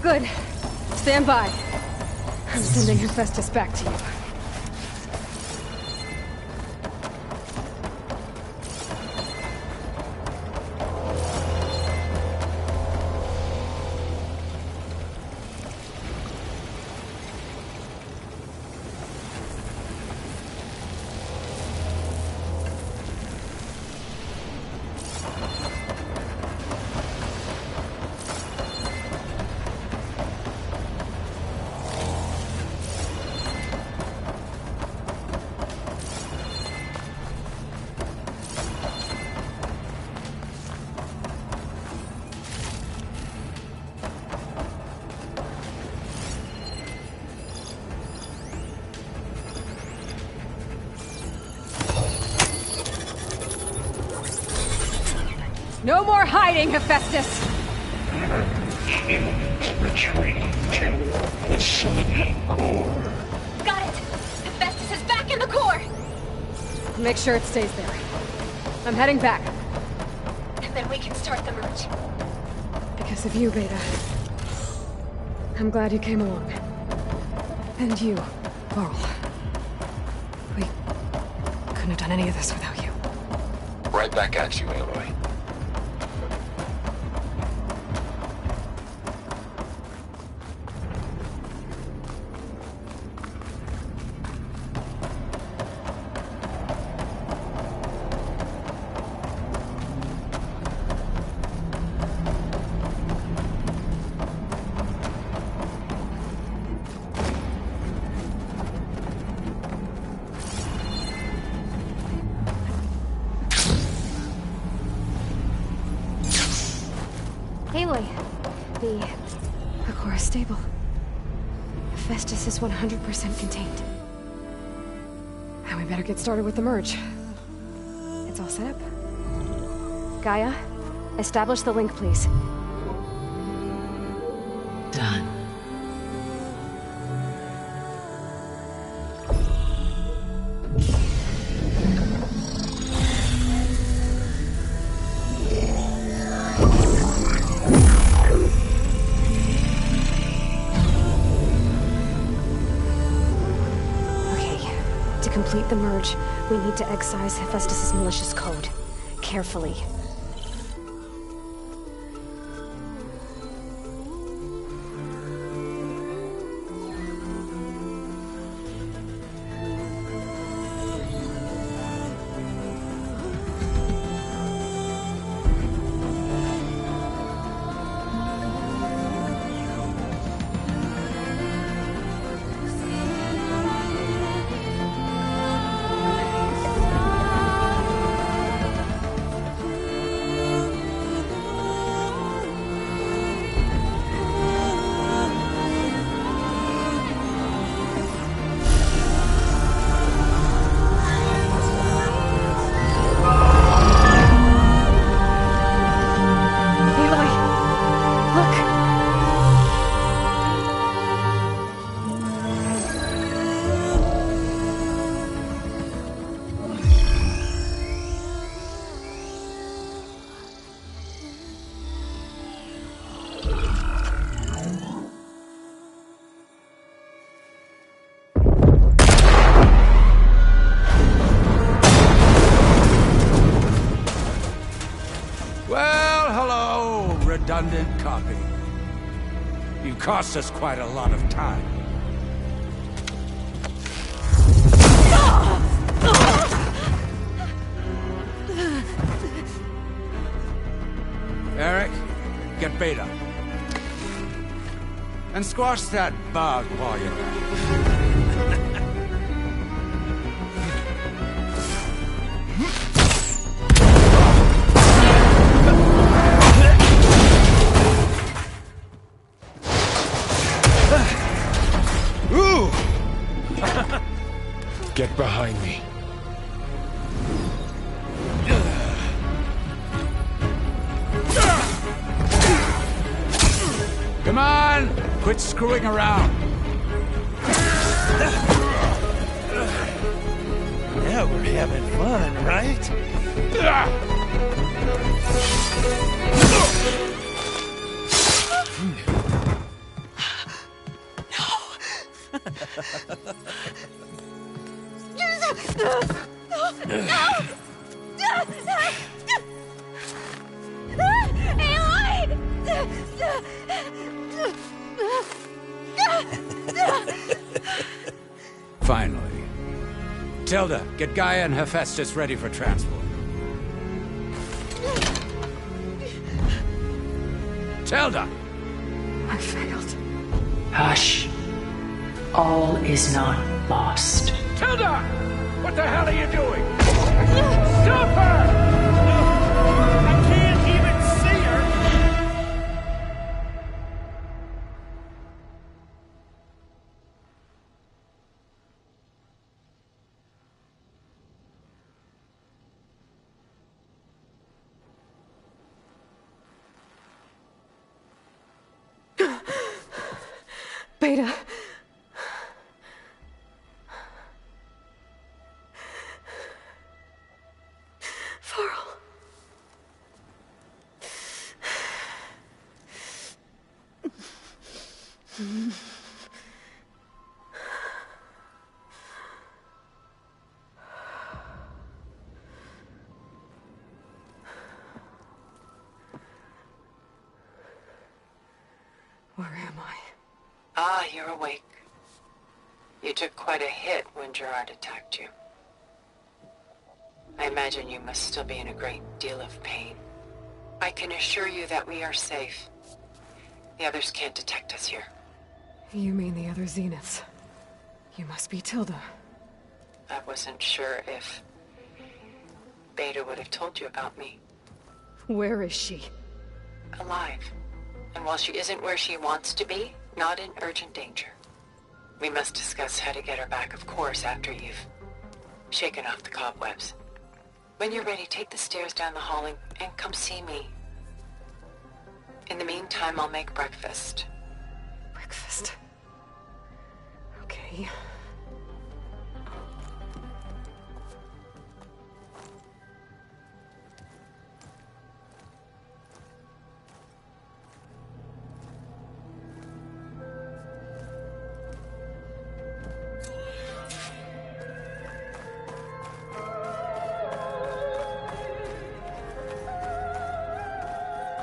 Good. Stand by. I'm sending Hephaestus back to you. No more hiding, Hephaestus! Retreat to the city core. Got it! Hephaestus is back in the core! Make sure it stays there. I'm heading back. And then we can start the merge. Because of you, Beta. I'm glad you came along. And you, Varl. We couldn't have done any of this without you. Right back at you, Aloy. Aloy, the core is stable. Hephaestus is 100% contained. And we better get started with the merge. It's all set up. Gaia, establish the link, please. Done. To complete the merge, we need to excise Hephaestus' malicious code. Carefully. redundant copy. You cost us quite a lot of time. Eric, get Beta. And squash that bug while you're at Get behind me. Come on! Quit screwing around! Now we're having fun, right? Finally. Tilda, get Gaia and Hephaestus ready for transport. Tilda! I failed. Hush. All is not lost. Tilda! What the hell are you doing? Stop her! I can't even see her! Beta. Varl. Where am I? Ah, you're awake. You took quite a hit when Gerard attacked you. I imagine you must still be in a great deal of pain. I can assure you that we are safe. The others can't detect us here. You mean the other Zeniths? You must be Tilda. I wasn't sure if Beta would have told you about me. Where is she? Alive. And while she isn't where she wants to be, not in urgent danger. We must discuss how to get her back, of course, after you've shaken off the cobwebs. When you're ready, take the stairs down the hall and come see me. In the meantime, I'll make breakfast. Breakfast. Okay.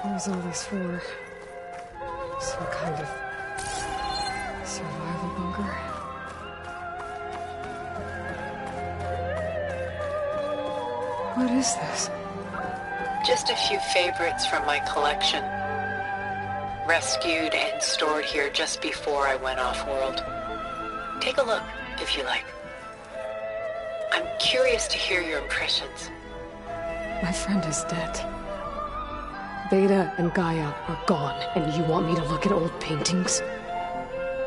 What was all this for? Some kind of survival bunker? What is this? Just a few favorites from my collection. Rescued and stored here just before I went off-world. Take a look, if you like. I'm curious to hear your impressions. My friend is dead. Beta and Gaia are gone, and you want me to look at old paintings?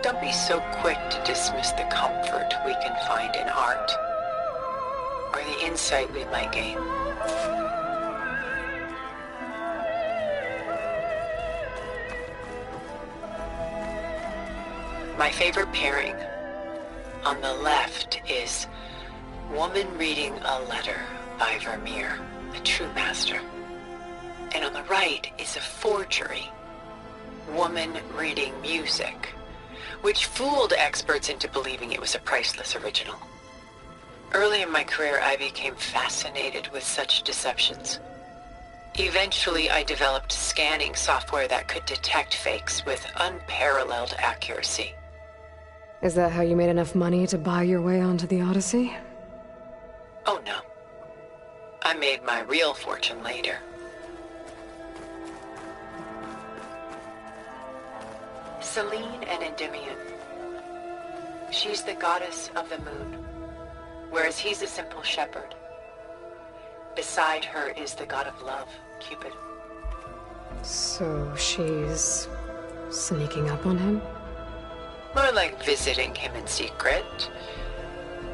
Don't be so quick to dismiss the comfort we can find in art, or the insight we might gain. My favorite pairing on the left is Woman Reading a Letter by Vermeer, a true master. And on the right is a forgery, Woman Reading Music, which fooled experts into believing it was a priceless original. Early in my career, I became fascinated with such deceptions. Eventually, I developed scanning software that could detect fakes with unparalleled accuracy. Is that how you made enough money to buy your way onto the Odyssey? Oh no. I made my real fortune later. Selene and Endymion. She's the goddess of the moon, whereas he's a simple shepherd. Beside her is the god of love, Cupid. So she's sneaking up on him? More like visiting him in secret.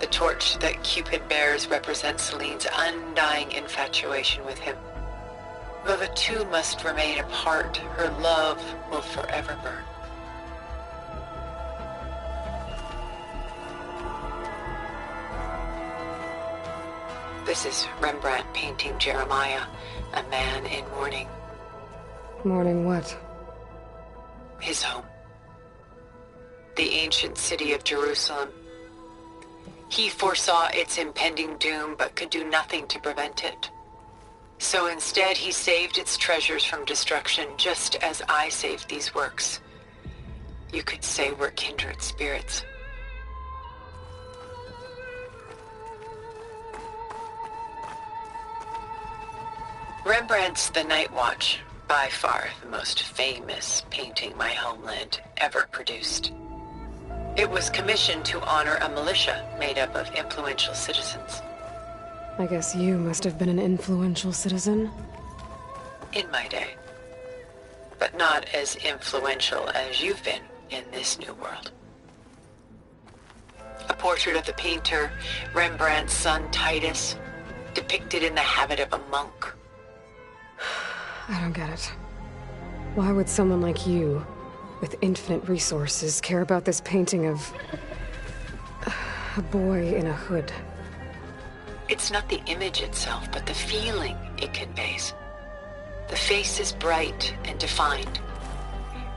The torch that Cupid bears represents Selene's undying infatuation with him. Though the two must remain apart, her love will forever burn. This is Rembrandt painting Jeremiah, a man in mourning. Mourning what? His home. The ancient city of Jerusalem. He foresaw its impending doom, but could do nothing to prevent it. So instead, he saved its treasures from destruction, just as I saved these works. You could say we're kindred spirits. Rembrandt's The Night Watch, by far the most famous painting my homeland ever produced. It was commissioned to honor a militia made up of influential citizens. I guess you must have been an influential citizen. In my day. But not as influential as you've been in this new world. A portrait of the painter, Rembrandt's son Titus, depicted in the habit of a monk. I don't get it. Why would someone like you, with infinite resources, care about this painting of a boy in a hood? It's not the image itself, but the feeling it conveys. The face is bright and defined,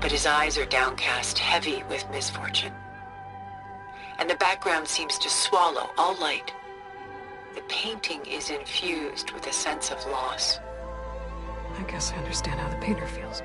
but his eyes are downcast, heavy with misfortune. And the background seems to swallow all light. The painting is infused with a sense of loss. I guess I understand how the painter feels.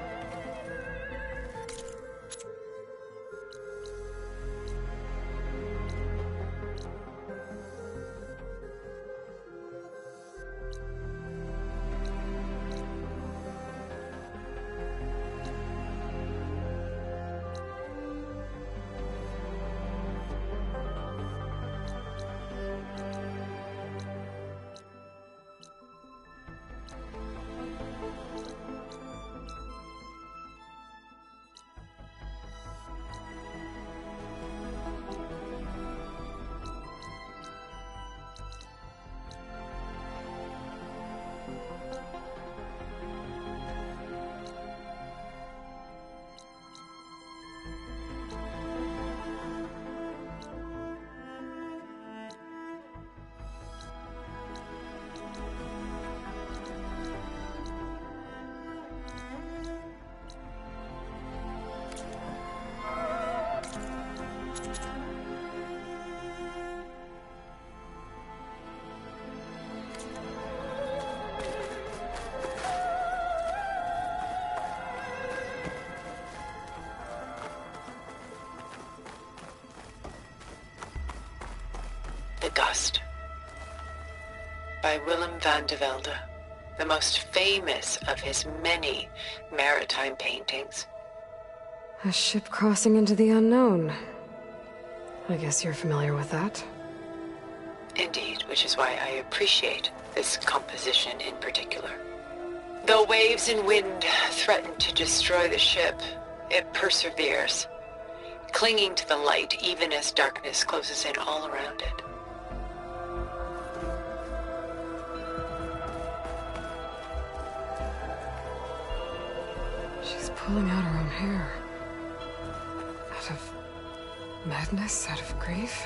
The Dust, by Willem van de Velde, the most famous of his many maritime paintings. A ship crossing into the unknown. I guess you're familiar with that. Indeed, which is why I appreciate this composition in particular. Though waves and wind threaten to destroy the ship, it perseveres, clinging to the light even as darkness closes in all around it. She's pulling out her own hair. Out of madness, out of grief.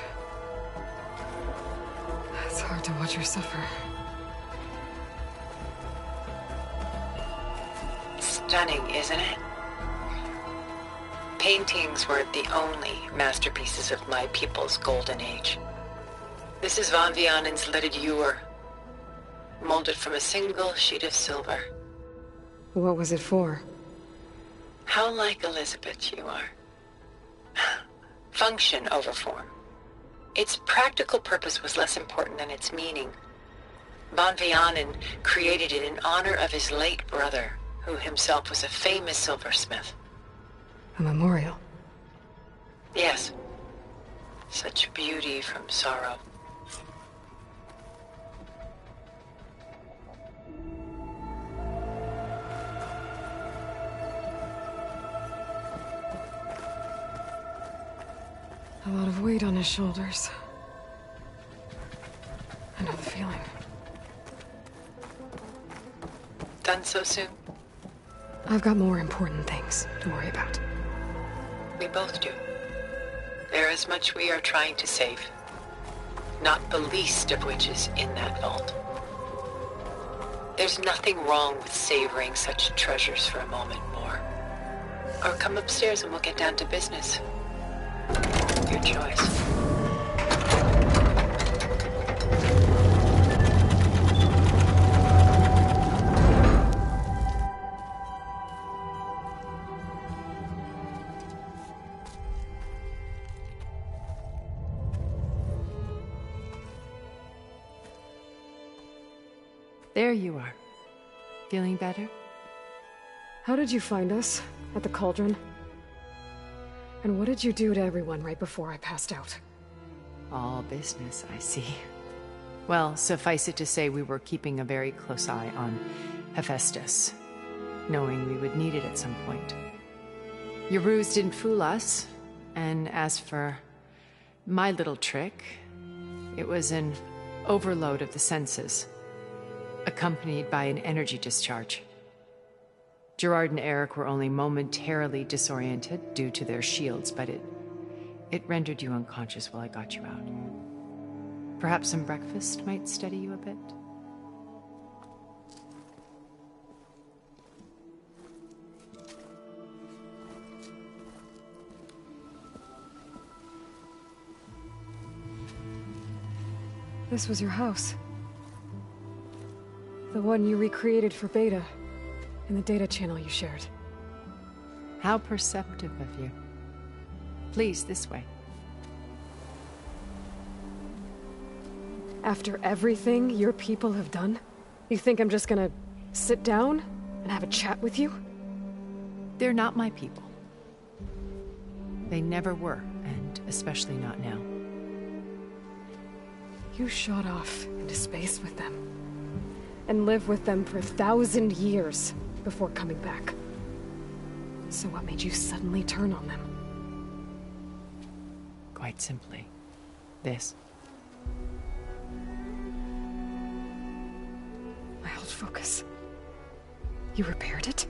It's hard to watch her suffer. Stunning, isn't it? Paintings weren't the only masterpieces of my people's golden age. This is Van Vianen's leaded ewer, molded from a single sheet of silver. What was it for? How like Elizabeth you are. Function over form. Its practical purpose was less important than its meaning. Von Vianen created it in honor of his late brother, who himself was a famous silversmith. A memorial? Yes. Such beauty from sorrow. A lot of weight on his shoulders. I know the feeling. Done so soon? I've got more important things to worry about. We both do. There is much we are trying to save. Not the least of which is in that vault. There's nothing wrong with savoring such treasures for a moment more. Or come upstairs and we'll get down to business. Your choice. There you are. Feeling better? How did you find us? At the Cauldron? And what did you do to everyone right before I passed out? All business, I see. Well, suffice it to say we were keeping a very close eye on Hephaestus, knowing we would need it at some point. Your ruse didn't fool us, and as for my little trick, it was an overload of the senses, accompanied by an energy discharge. Gerard and Eric were only momentarily disoriented due to their shields, but it rendered you unconscious while I got you out. Perhaps some breakfast might steady you a bit? This was your house. The one you recreated for Beta, in the data channel you shared. How perceptive of you. Please, this way. After everything your people have done, you think I'm just gonna sit down and have a chat with you? They're not my people. They never were, and especially not now. You shot off into space with them, and lived with them for 1,000 years before coming back. So what made you suddenly turn on them? Quite simply, this. My old focus. You repaired it?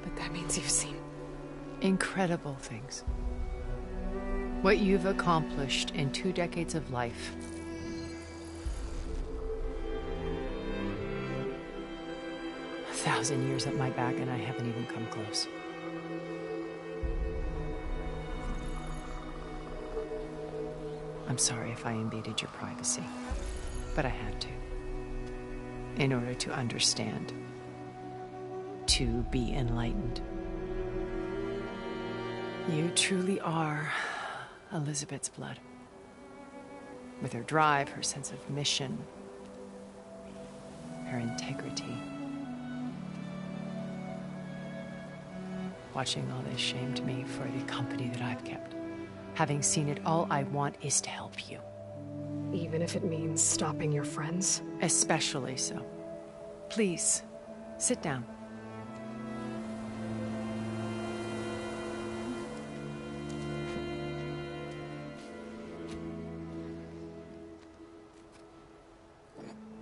But that means you've seen... incredible things. What you've accomplished in 2 decades of life. A 1,000 years at my back and I haven't even come close. I'm sorry if I invaded your privacy, but I had to. In order to understand. To be enlightened. You truly are Elizabeth's blood. With her drive, her sense of mission, her integrity. Watching all this shamed me for the company that I've kept. Having seen it, all I want is to help you. Even if it means stopping your friends? Especially so. Please, sit down.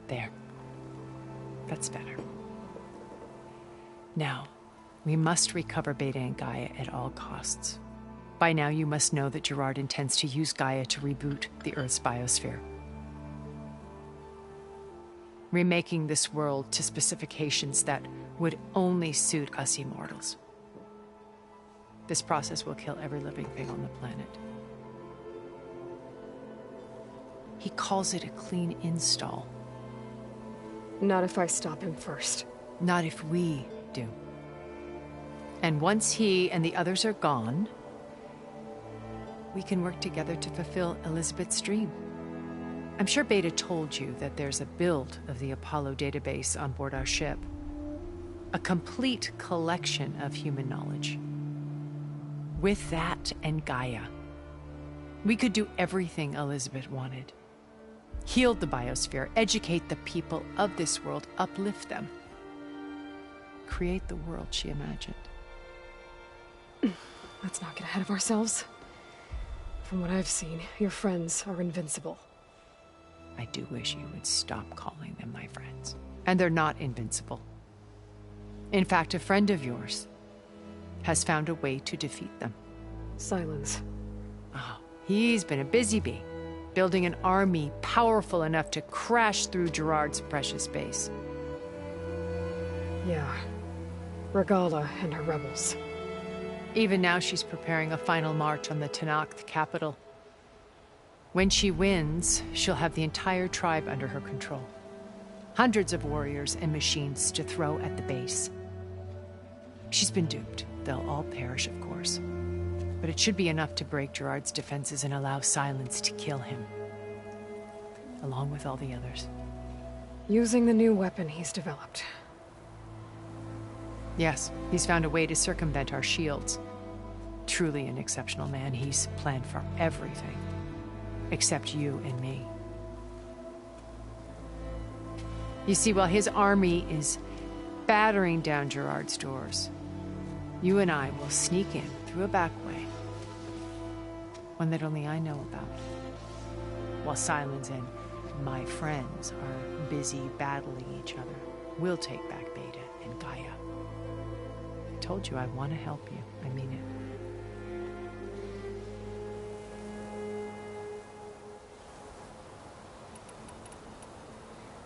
There. That's better. Now, we must recover Beta and Gaia at all costs. By now, you must know that Gerard intends to use Gaia to reboot the Earth's biosphere. Remaking this world to specifications that would only suit us immortals. This process will kill every living thing on the planet. He calls it a clean install. Not if I stop him first. Not if we do. And once he and the others are gone, we can work together to fulfill Elizabeth's dream. I'm sure Beta told you that there's a build of the Apollo database on board our ship. A complete collection of human knowledge. With that and Gaia, we could do everything Elizabeth wanted. Heal the biosphere, educate the people of this world, uplift them. Create the world she imagined. Let's not get ahead of ourselves. From what I've seen, your friends are invincible. I do wish you would stop calling them my friends. And they're not invincible. In fact, a friend of yours has found a way to defeat them. Sylens. Oh, he's been a busy bee, building an army powerful enough to crash through Gerard's precious base. Yeah. Regala and her rebels. Even now she's preparing a final march on the Tenakth capital. When she wins, she'll have the entire tribe under her control. Hundreds of warriors and machines to throw at the base. She's been duped. They'll all perish, of course. But it should be enough to break Gerard's defenses and allow Sylens to kill him. Along with all the others. Using the new weapon he's developed. Yes, he's found a way to circumvent our shields. Truly an exceptional man. He's planned for everything. Except you and me. You see, while his army is battering down Gerard's doors, you and I will sneak in through a back way. One that only I know about. While Sylens and my friends are busy battling each other, we'll take back Beta and Gaia. I told you I want to help you. I mean it.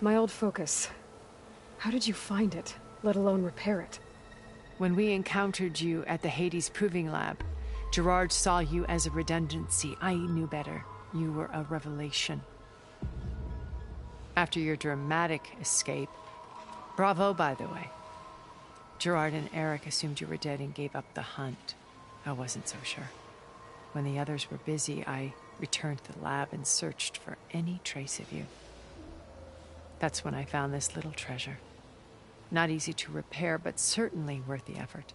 My old focus. How did you find it, let alone repair it? When we encountered you at the Hades Proving Lab, Gerard saw you as a redundancy. I knew better. You were a revelation. After your dramatic escape, bravo, by the way. Gerard and Eric assumed you were dead and gave up the hunt. I wasn't so sure. When the others were busy, I returned to the lab and searched for any trace of you. That's when I found this little treasure. Not easy to repair, but certainly worth the effort.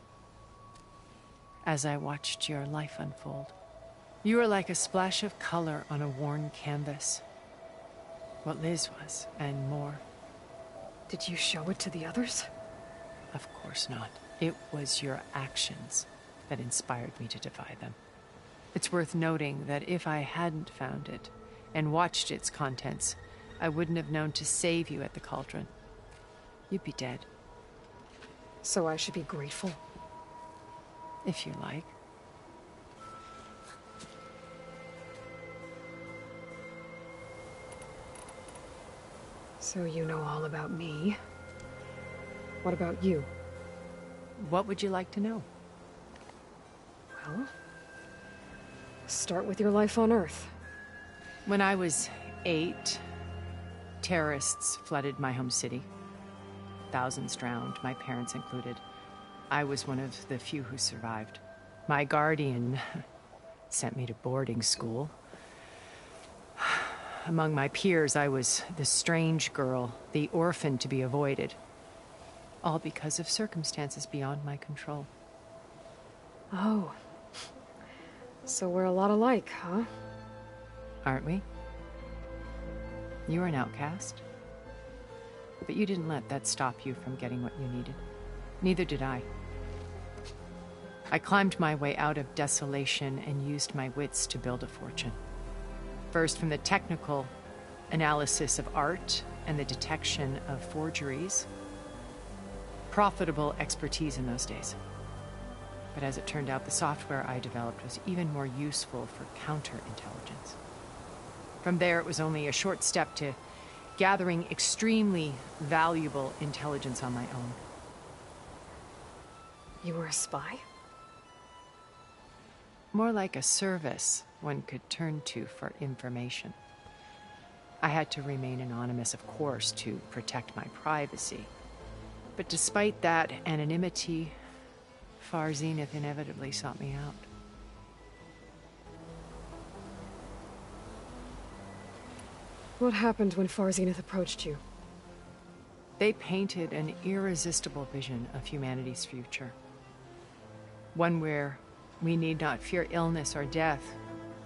As I watched your life unfold, you were like a splash of color on a worn canvas. What Liz was, and more. Did you show it to the others? Of course not. It was your actions that inspired me to defy them. It's worth noting that if I hadn't found it and watched its contents, I wouldn't have known to save you at the Cauldron. You'd be dead. So I should be grateful? If you like. So you know all about me. What about you? What would you like to know? Well, start with your life on Earth. When I was 8, terrorists flooded my home city. Thousands drowned, my parents included. I was one of the few who survived. My guardian sent me to boarding school. Among my peers, I was the strange girl, the orphan to be avoided. All because of circumstances beyond my control. Oh. So we're a lot alike, huh? Aren't we? You were an outcast. But you didn't let that stop you from getting what you needed. Neither did I. I climbed my way out of desolation and used my wits to build a fortune. First from the technical analysis of art and the detection of forgeries. Profitable expertise in those days. But as it turned out, the software I developed was even more useful for counterintelligence. From there, it was only a short step to gathering extremely valuable intelligence on my own. You were a spy? More like a service one could turn to for information. I had to remain anonymous, of course, to protect my privacy. But despite that anonymity, Far Zenith inevitably sought me out. What happened when Far Zenith approached you? They painted an irresistible vision of humanity's future. One where we need not fear illness or death,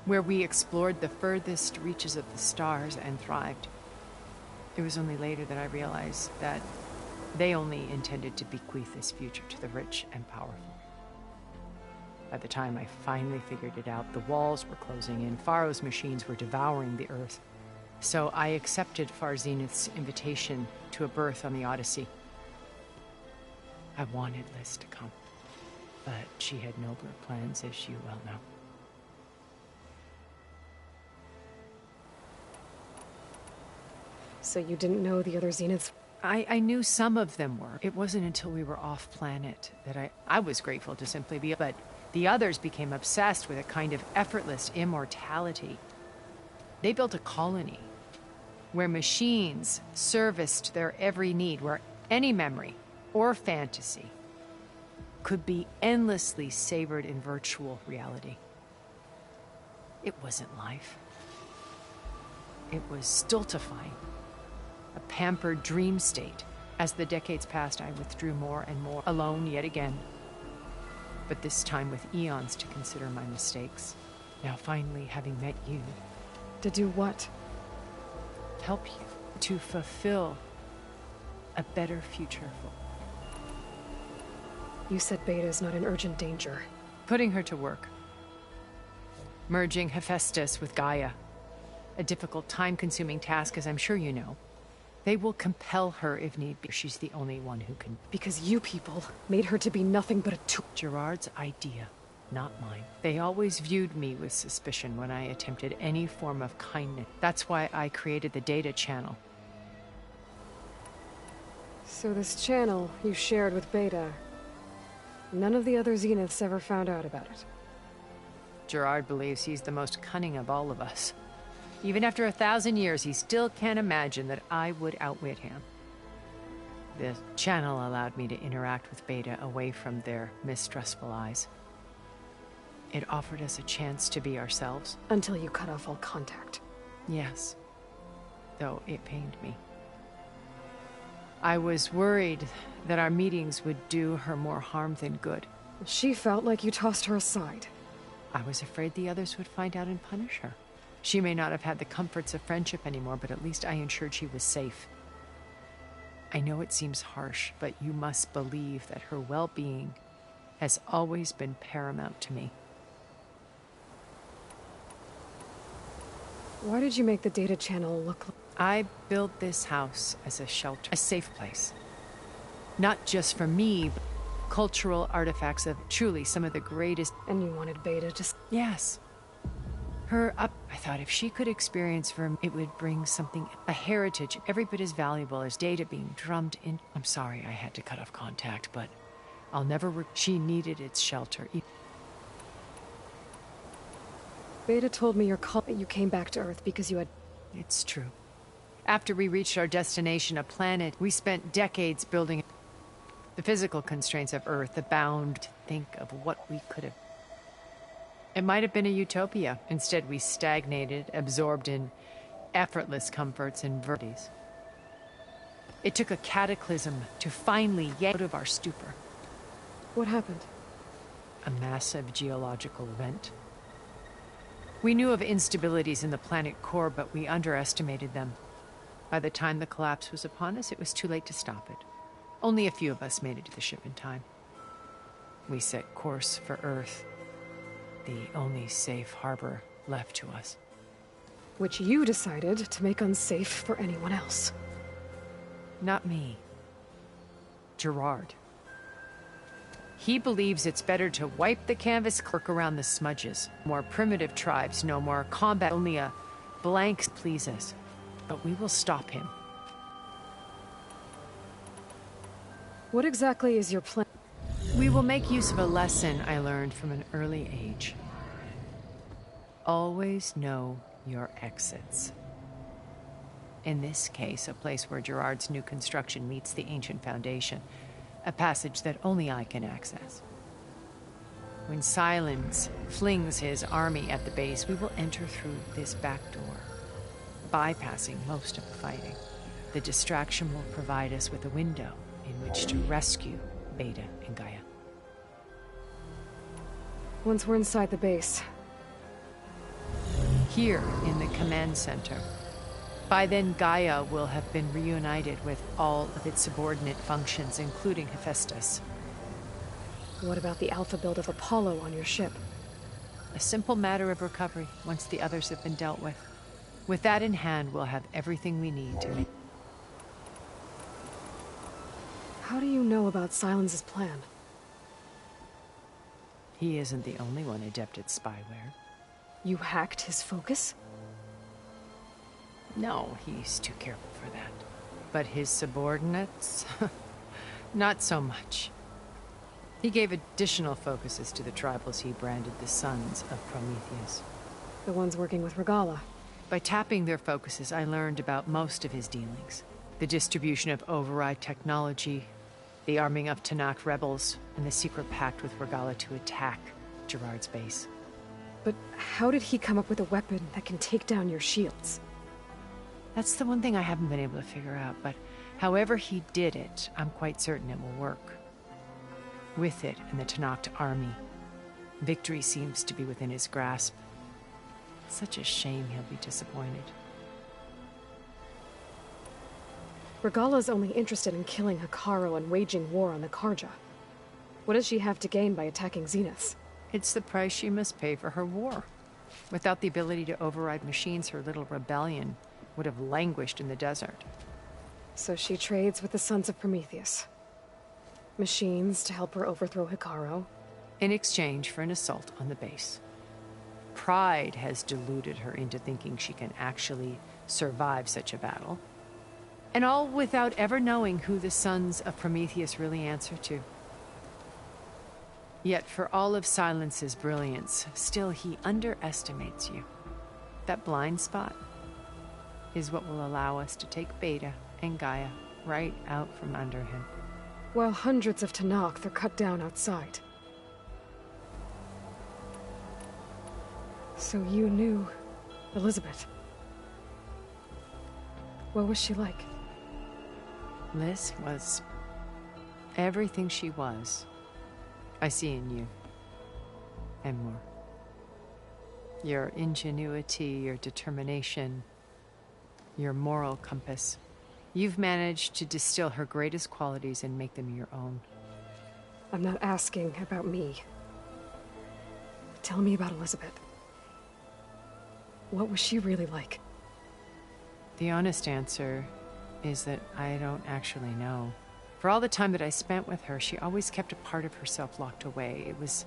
where we explored the furthest reaches of the stars and thrived. It was only later that I realized that they only intended to bequeath this future to the rich and powerful. By the time I finally figured it out, the walls were closing in, Pharaoh's machines were devouring the Earth. So I accepted Far Zenith's invitation to a berth on the Odyssey. I wanted Liz to come, but she had nobler plans, as you well know. So you didn't know the other Zeniths? I knew some of them were. It wasn't until we were off-planet that I was grateful to simply be, but the others became obsessed with a kind of effortless immortality. They built a colony where machines serviced their every need, where any memory or fantasy could be endlessly savored in virtual reality. It wasn't life. It was stultifying, a pampered dream state. As the decades passed, I withdrew more and more, alone yet again, but this time with eons to consider my mistakes. Now finally, having met you. To do what? Help you to fulfill a better future. You said Beta is not in urgent danger. Putting her to work. Merging Hephaestus with Gaia. A difficult, time-consuming task, as I'm sure you know. They will compel her if need be. She's the only one who can. Because you people made her to be nothing but a tool. Gerard's idea, not mine. They always viewed me with suspicion when I attempted any form of kindness. That's why I created the data channel. So this channel you shared with Beta, none of the other Zeniths ever found out about it? Gerard believes he's the most cunning of all of us. Even after 1,000 years, he still can't imagine that I would outwit him. The channel allowed me to interact with Beta away from their mistrustful eyes. It offered us a chance to be ourselves. Until you cut off all contact. Yes. Though it pained me. I was worried that our meetings would do her more harm than good. She felt like you tossed her aside. I was afraid the others would find out and punish her. She may not have had the comforts of friendship anymore, but at least I ensured she was safe. I know it seems harsh, but you must believe that her well-being has always been paramount to me. Why did you make the data channel look like... I built this house as a shelter, a safe place. Not just for me, but cultural artifacts of truly some of the greatest... And you wanted Beta to... Yes. Her up... I thought if she could experience Verm, it would bring something, a heritage every bit as valuable as data being drummed in... I'm sorry I had to cut off contact, but I'll never... She needed its shelter. Beta told me you came back to Earth because you had... It's true. After we reached our destination, a planet, we spent decades building the physical constraints of Earth, abound to think of what we could have. It might have been a utopia. Instead, we stagnated, absorbed in effortless comforts and verdies. It took a cataclysm to finally yank out of our stupor. What happened? A massive geological event. We knew of instabilities in the planet core, but we underestimated them. By the time the collapse was upon us, it was too late to stop it. Only a few of us made it to the ship in time. We set course for Earth, the only safe harbor left to us. Which you decided to make unsafe for anyone else. Not me. Gerard. He believes it's better to wipe the canvas, work around the smudges. More primitive tribes, no more combat, only a blank please us. But we will stop him. What exactly is your plan? We will make use of a lesson I learned from an early age. Always know your exits. In this case, a place where Gerard's new construction meets the ancient foundation. A passage that only I can access. When Sylens flings his army at the base, we will enter through this back door, bypassing most of the fighting. The distraction will provide us with a window in which to rescue Beta and Gaia. Once we're inside the base. Here in the command center. By then, Gaia will have been reunited with all of its subordinate functions, including Hephaestus. What about the alpha build of Apollo on your ship? A simple matter of recovery once the others have been dealt with. With that in hand, we'll have everything we need to make... How do you know about Sylens' plan? He isn't the only one adept at spyware. You hacked his focus? No, he's too careful for that. But his subordinates? Not so much. He gave additional focuses to the tribals he branded the Sons of Prometheus. The ones working with Regalla. By tapping their focuses, I learned about most of his dealings. The distribution of override technology, the arming of Tanakh rebels, and the secret pact with Regalla to attack Gerard's base. But how did he come up with a weapon that can take down your shields? That's the one thing I haven't been able to figure out, but however he did it, I'm quite certain it will work. With it and the Tanakh army, victory seems to be within his grasp. Such a shame he'll be disappointed. Regalla's only interested in killing Hekarro and waging war on the Karja. What does she have to gain by attacking Zenith? It's the price she must pay for her war. Without the ability to override machines, her little rebellion would have languished in the desert. So she trades with the Sons of Prometheus. Machines to help her overthrow Hekarro. In exchange for an assault on the base. Pride has deluded her into thinking she can actually survive such a battle. And all without ever knowing who the Sons of Prometheus really answer to. Yet for all of Sylens's brilliance, still he underestimates you. That blind spot is what will allow us to take Beta and Gaia right out from under him. While hundreds of Tanakh are cut down outside. So you knew Elizabeth. What was she like? Liz was everything she was. I see in you. And more. Your ingenuity, your determination, your moral compass. You've managed to distill her greatest qualities and make them your own. I'm not asking about me. Tell me about Elizabeth. What was she really like? The honest answer is that I don't actually know. For all the time that I spent with her, she always kept a part of herself locked away. It was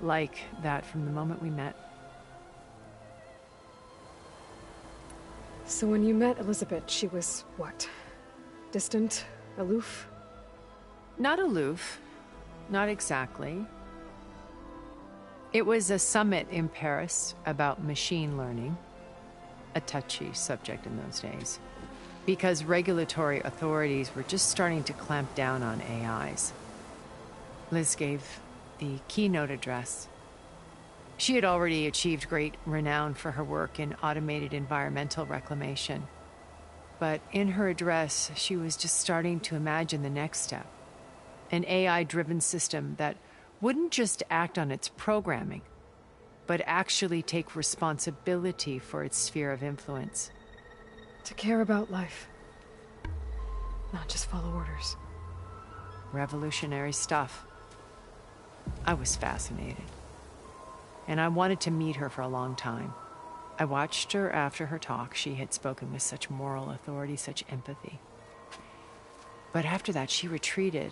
like that from the moment we met. So when you met Elizabeth, she was what? Distant? Aloof? Not aloof. Not exactly. It was a summit in Paris about machine learning. A touchy subject in those days. Because regulatory authorities were just starting to clamp down on AIs. Liz gave the keynote address. She had already achieved great renown for her work in automated environmental reclamation. But in her address, she was just starting to imagine the next step. An AI-driven system that wouldn't just act on its programming, but actually take responsibility for its sphere of influence. To care about life. Not just follow orders. Revolutionary stuff. I was fascinated. And I wanted to meet her for a long time. I watched her after her talk. She had spoken with such moral authority, such empathy. But after that, she retreated.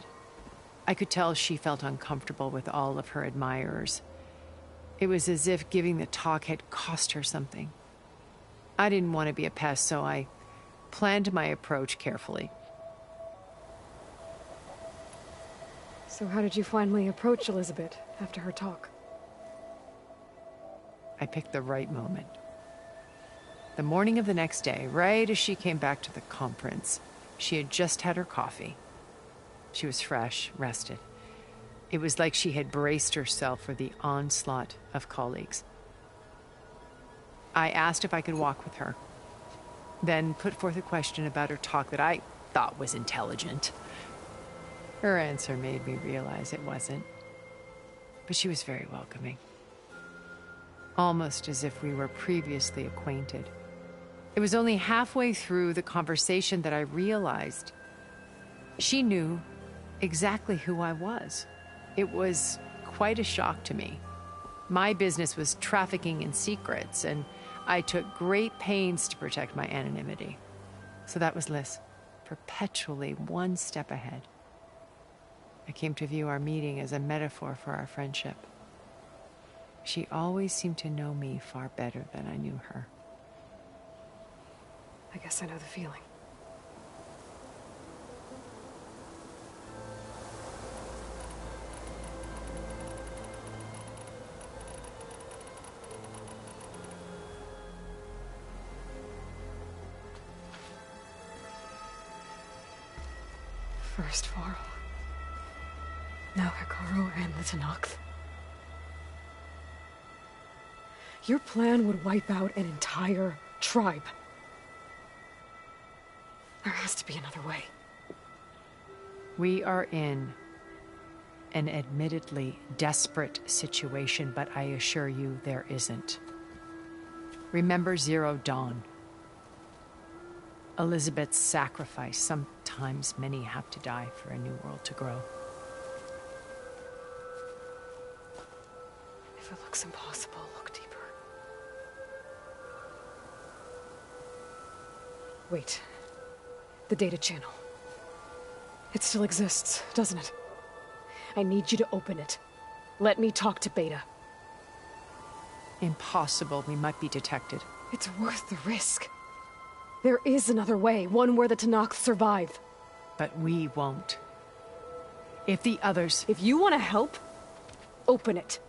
I could tell she felt uncomfortable with all of her admirers. It was as if giving the talk had cost her something. I didn't want to be a pest, so I planned my approach carefully. So how did you finally approach Elizabeth after her talk? I picked the right moment. The morning of the next day, right as she came back to the conference, she had just had her coffee. She was fresh, rested. It was like she had braced herself for the onslaught of colleagues. I asked if I could walk with her, then put forth a question about her talk that I thought was intelligent. Her answer made me realize it wasn't, but she was very welcoming. Almost as if we were previously acquainted. It was only halfway through the conversation that I realized she knew exactly who I was. It was quite a shock to me. My business was trafficking in secrets, and I took great pains to protect my anonymity. So that was Liz, perpetually one step ahead. I came to view our meeting as a metaphor for our friendship. She always seemed to know me far better than I knew her. I guess I know the feeling. First Varl. Now Hekarro and the Tenakth. Your plan would wipe out an entire tribe. There has to be another way. We are in an admittedly desperate situation, but I assure you there isn't. Remember Zero Dawn. Elizabeth's sacrifice. Sometimes many have to die for a new world to grow. If it looks impossible, look deeper. Wait. The data channel. It still exists, doesn't it? I need you to open it. Let me talk to Beta. Impossible. We might be detected. It's worth the risk. There is another way, one where the Tenakth survive. But we won't. If the others... If you want to help, open it.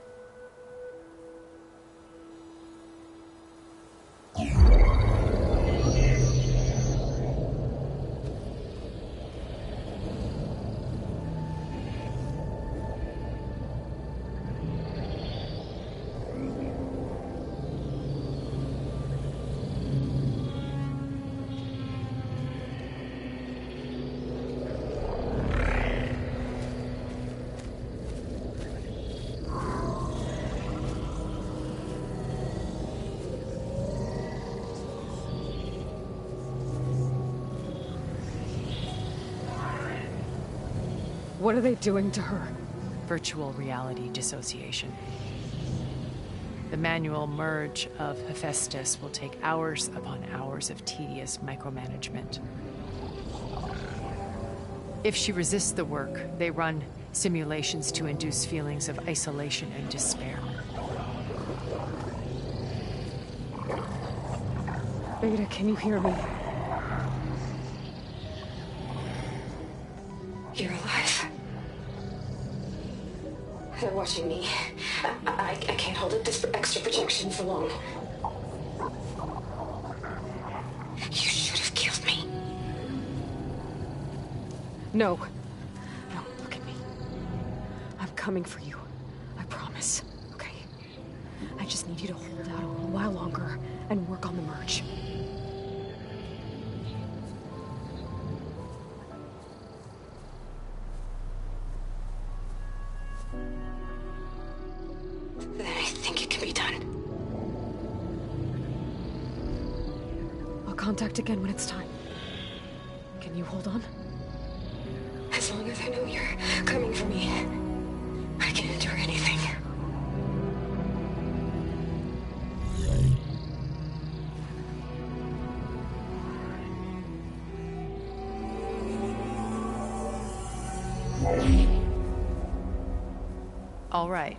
What are they doing to her? Virtual reality dissociation. The manual merge of Hephaestus will take hours upon hours of tedious micromanagement. If she resists the work, they run simulations to induce feelings of isolation and despair. Beta, can you hear me? You're alive. They're watching me. I can't hold up this extra protection for long. You should have killed me. No. No, look at me. I'm coming for you. I promise. Okay? I just need you to hold out a little while longer and work on the merge. Contact again when it's time. Can you hold on? As long as I know you're coming for me, I can endure anything. All right.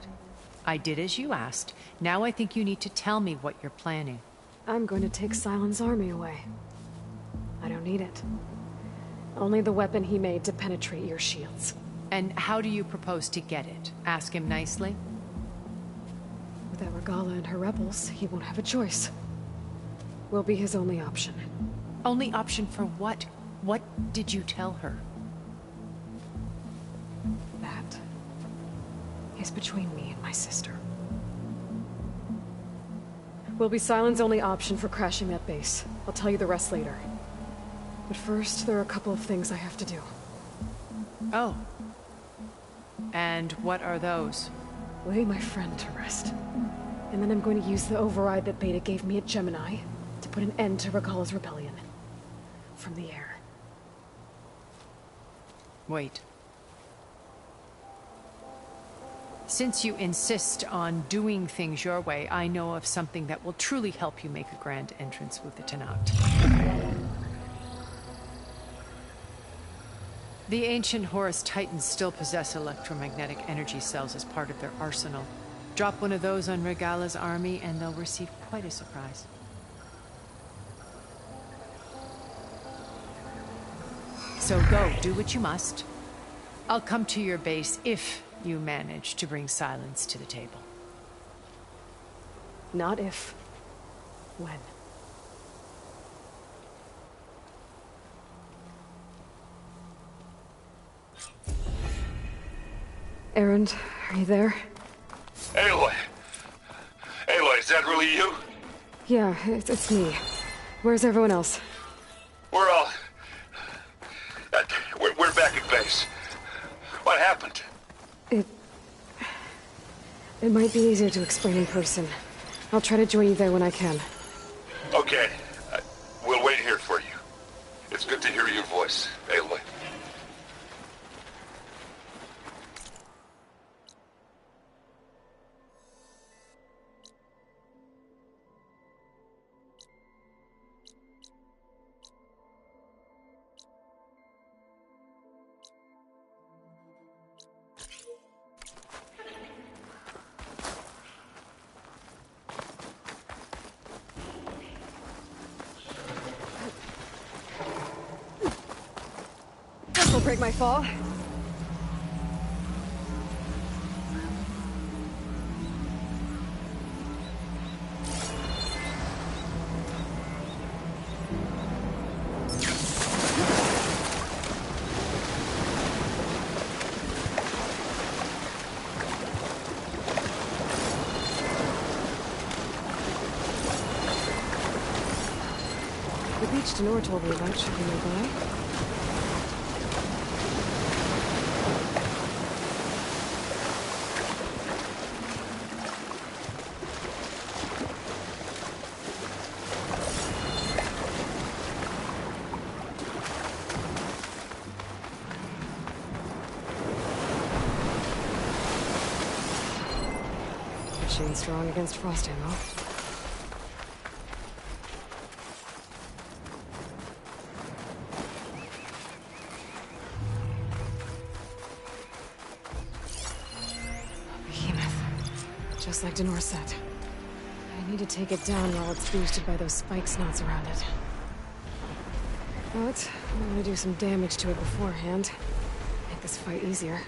I did as you asked. Now I think you need to tell me what you're planning. I'm going to take Sylens' army away. I don't need it. Only the weapon he made to penetrate your shields. And how do you propose to get it? Ask him nicely? Without Regalla and her rebels, he won't have a choice. will be his only option. Only option for what? What did you tell her? That is between me and my sister. Will be Sylens' only option for crashing that base. I'll tell you the rest later. But first, there are a couple of things I have to do. Oh. And what are those? Lay my friend to rest. And then I'm going to use the override that Beta gave me at Gemini to put an end to Regalla's rebellion. From the air. Wait. Since you insist on doing things your way, I know of something that will truly help you make a grand entrance with the Tenakth. The ancient Horus Titans still possess electromagnetic energy cells as part of their arsenal. Drop one of those on Regalla's army and they'll receive quite a surprise. So go, do what you must. I'll come to your base if you manage to bring Sylens to the table. Not if. When. Erend, are you there? Aloy! Aloy, is that really you? Yeah, it's me. Where's everyone else? We're all... We're back at base. What happened? It might be easier to explain in person. I'll try to join you there when I can. Okay. We'll wait here for you. It's good to hear your voice, Aloy. This'll break my fall. The beach Denor told me about should be nearby. Machine's strong against frost ammo. Just like Denor said. I need to take it down while it's boosted by those spike snots around it. But I'm gonna do some damage to it beforehand. Make this fight easier.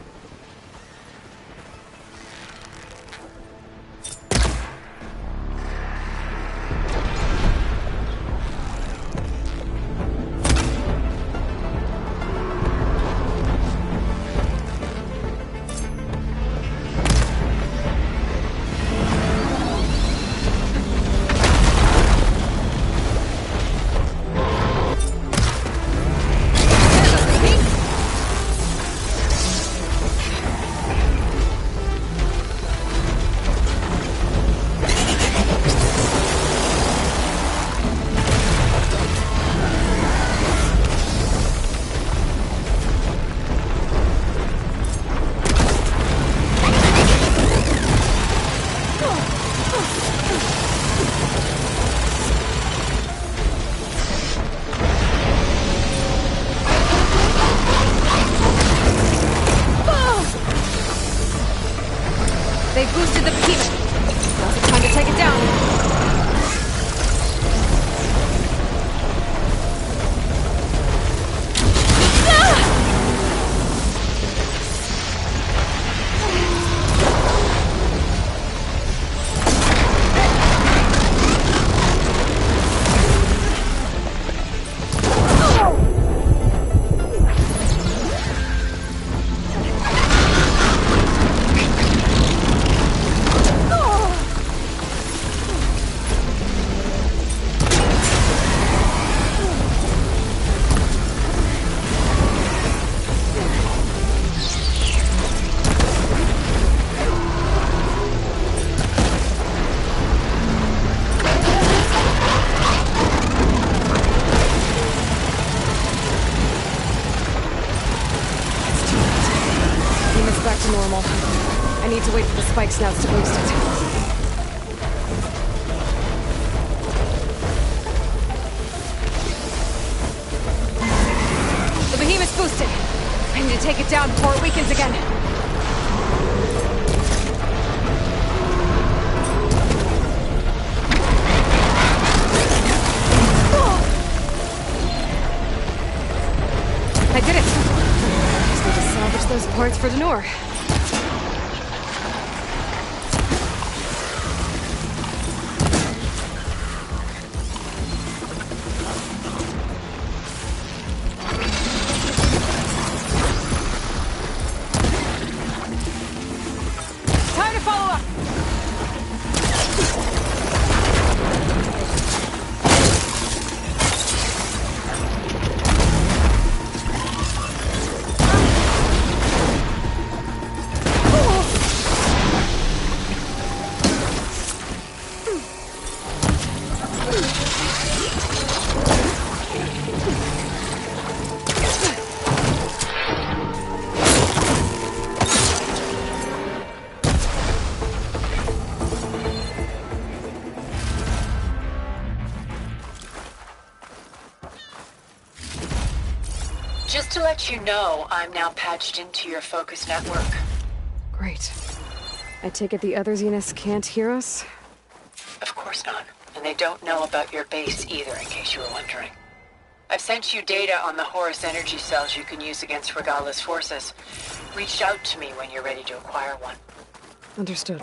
They boosted the behemoth. Now's the time to take it down. need to wait for the spike snouts to boost it. The behemoth's boosted. I need to take it down before it weakens again. I did it! Just need to salvage those parts for Denor. Time to follow up! Just to let you know, I'm now patched into your focus network. Great. I take it the other Zeniths can't hear us? Of course not. And they don't know about your base either, in case you were wondering. I've sent you data on the Horus energy cells you can use against Regala's forces. Reach out to me when you're ready to acquire one. Understood.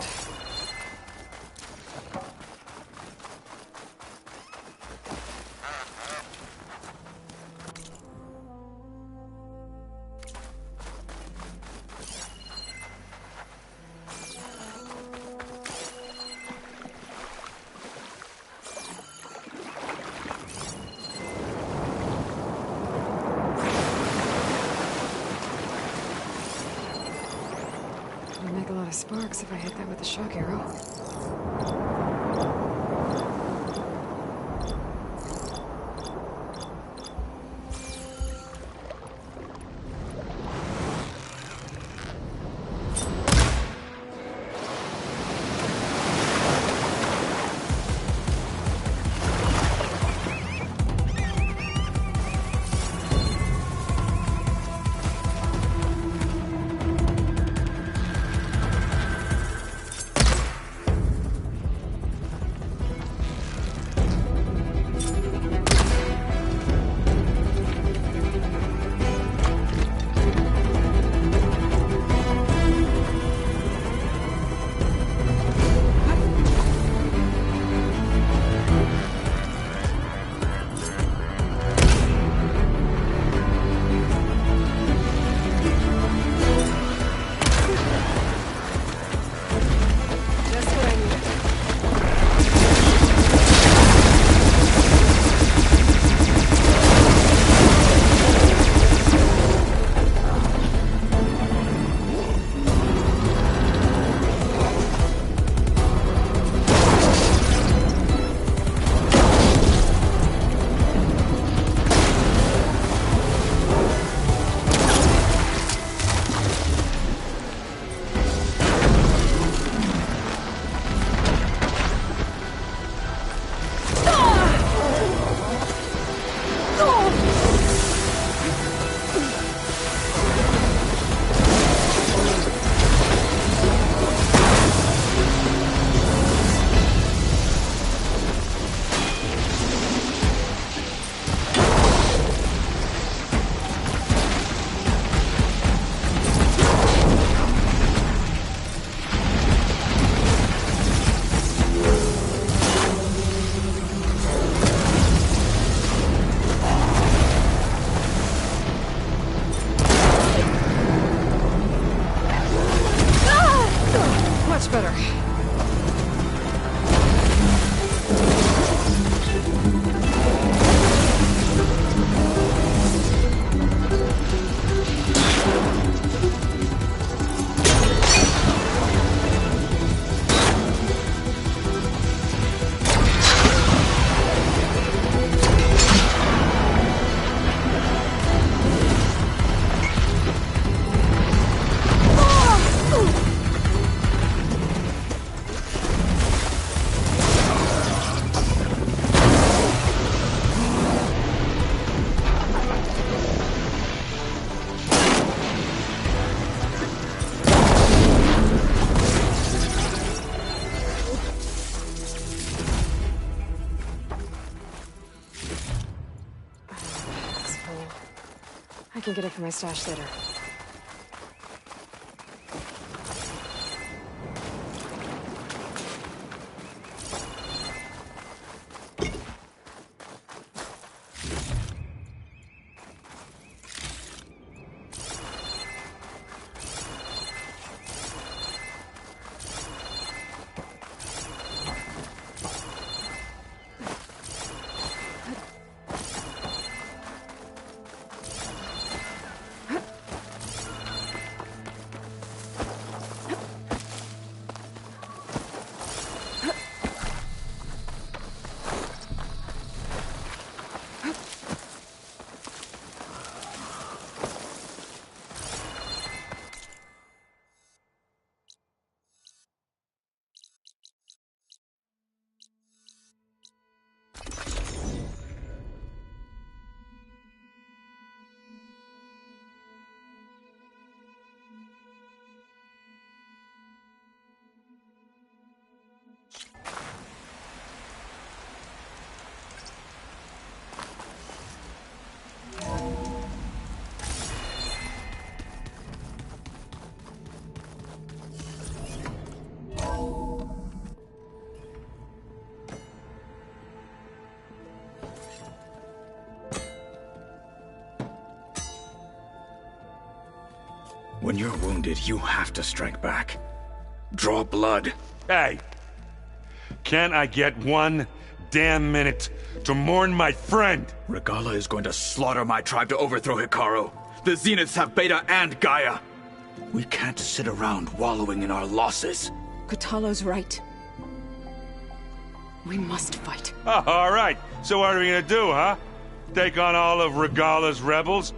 It'll make a lot of sparks if I hit that with a shock arrow. Much better. can get it from my stash later. When you're wounded, you have to strike back. Draw blood. Hey! Can't I get 1 damn minute to mourn my friend? Regalla is going to slaughter my tribe to overthrow Hekarro. The Zeniths have Beta and Gaia. We can't sit around wallowing in our losses. Kotallo's right. We must fight. Oh, all right. So what are we gonna do, huh? Take on all of Regalla's rebels?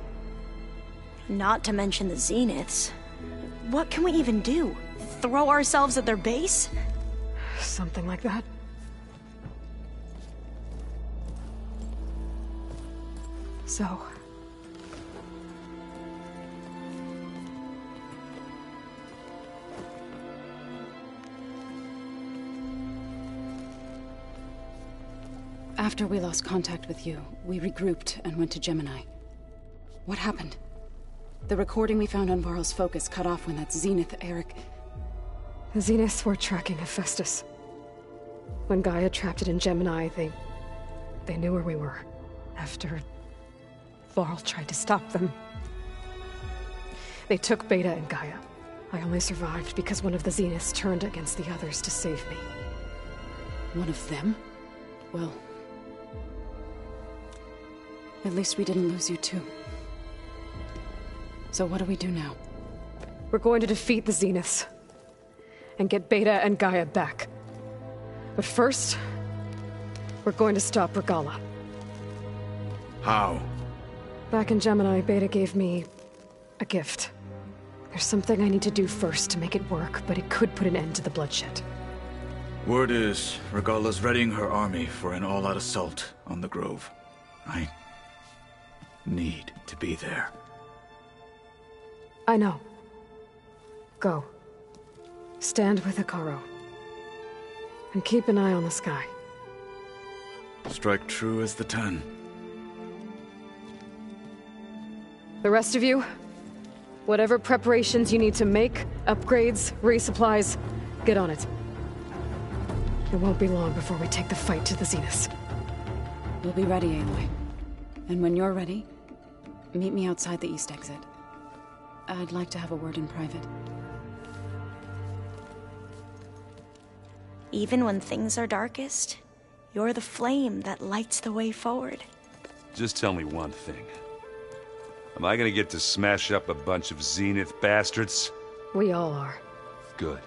Not to mention the Zeniths. What can we even do? Throw ourselves at their base? Something like that. So... After we lost contact with you, we regrouped and went to Gemini. What happened? The recording we found on Varl's focus cut off when that Zenith Eric... The Zeniths were tracking Hephaestus. When Gaia trapped it in Gemini, they knew where we were. After Varl tried to stop them. They took Beta and Gaia. I only survived because one of the Zeniths turned against the others to save me. One of them? Well... at least we didn't lose you too. So what do we do now? We're going to defeat the Zeniths. And get Beta and Gaia back. But first... we're going to stop Regalla. How? Back in Gemini, Beta gave me... a gift. There's something I need to do first to make it work, but it could put an end to the bloodshed. Word is, Regalla's readying her army for an all-out assault on the Grove. I... need to be there. I know. Go. Stand with Hekarro. And keep an eye on the sky. Strike true as the 10. The rest of you, whatever preparations you need to make, upgrades, resupplies, get on it. It won't be long before we take the fight to the Zeniths. We'll be ready, Aloy. And when you're ready, meet me outside the east exit. I'd like to have a word in private. Even when things are darkest, you're the flame that lights the way forward. Just tell me one thing. Am I gonna get to smash up a bunch of Zenith bastards? We all are. Good.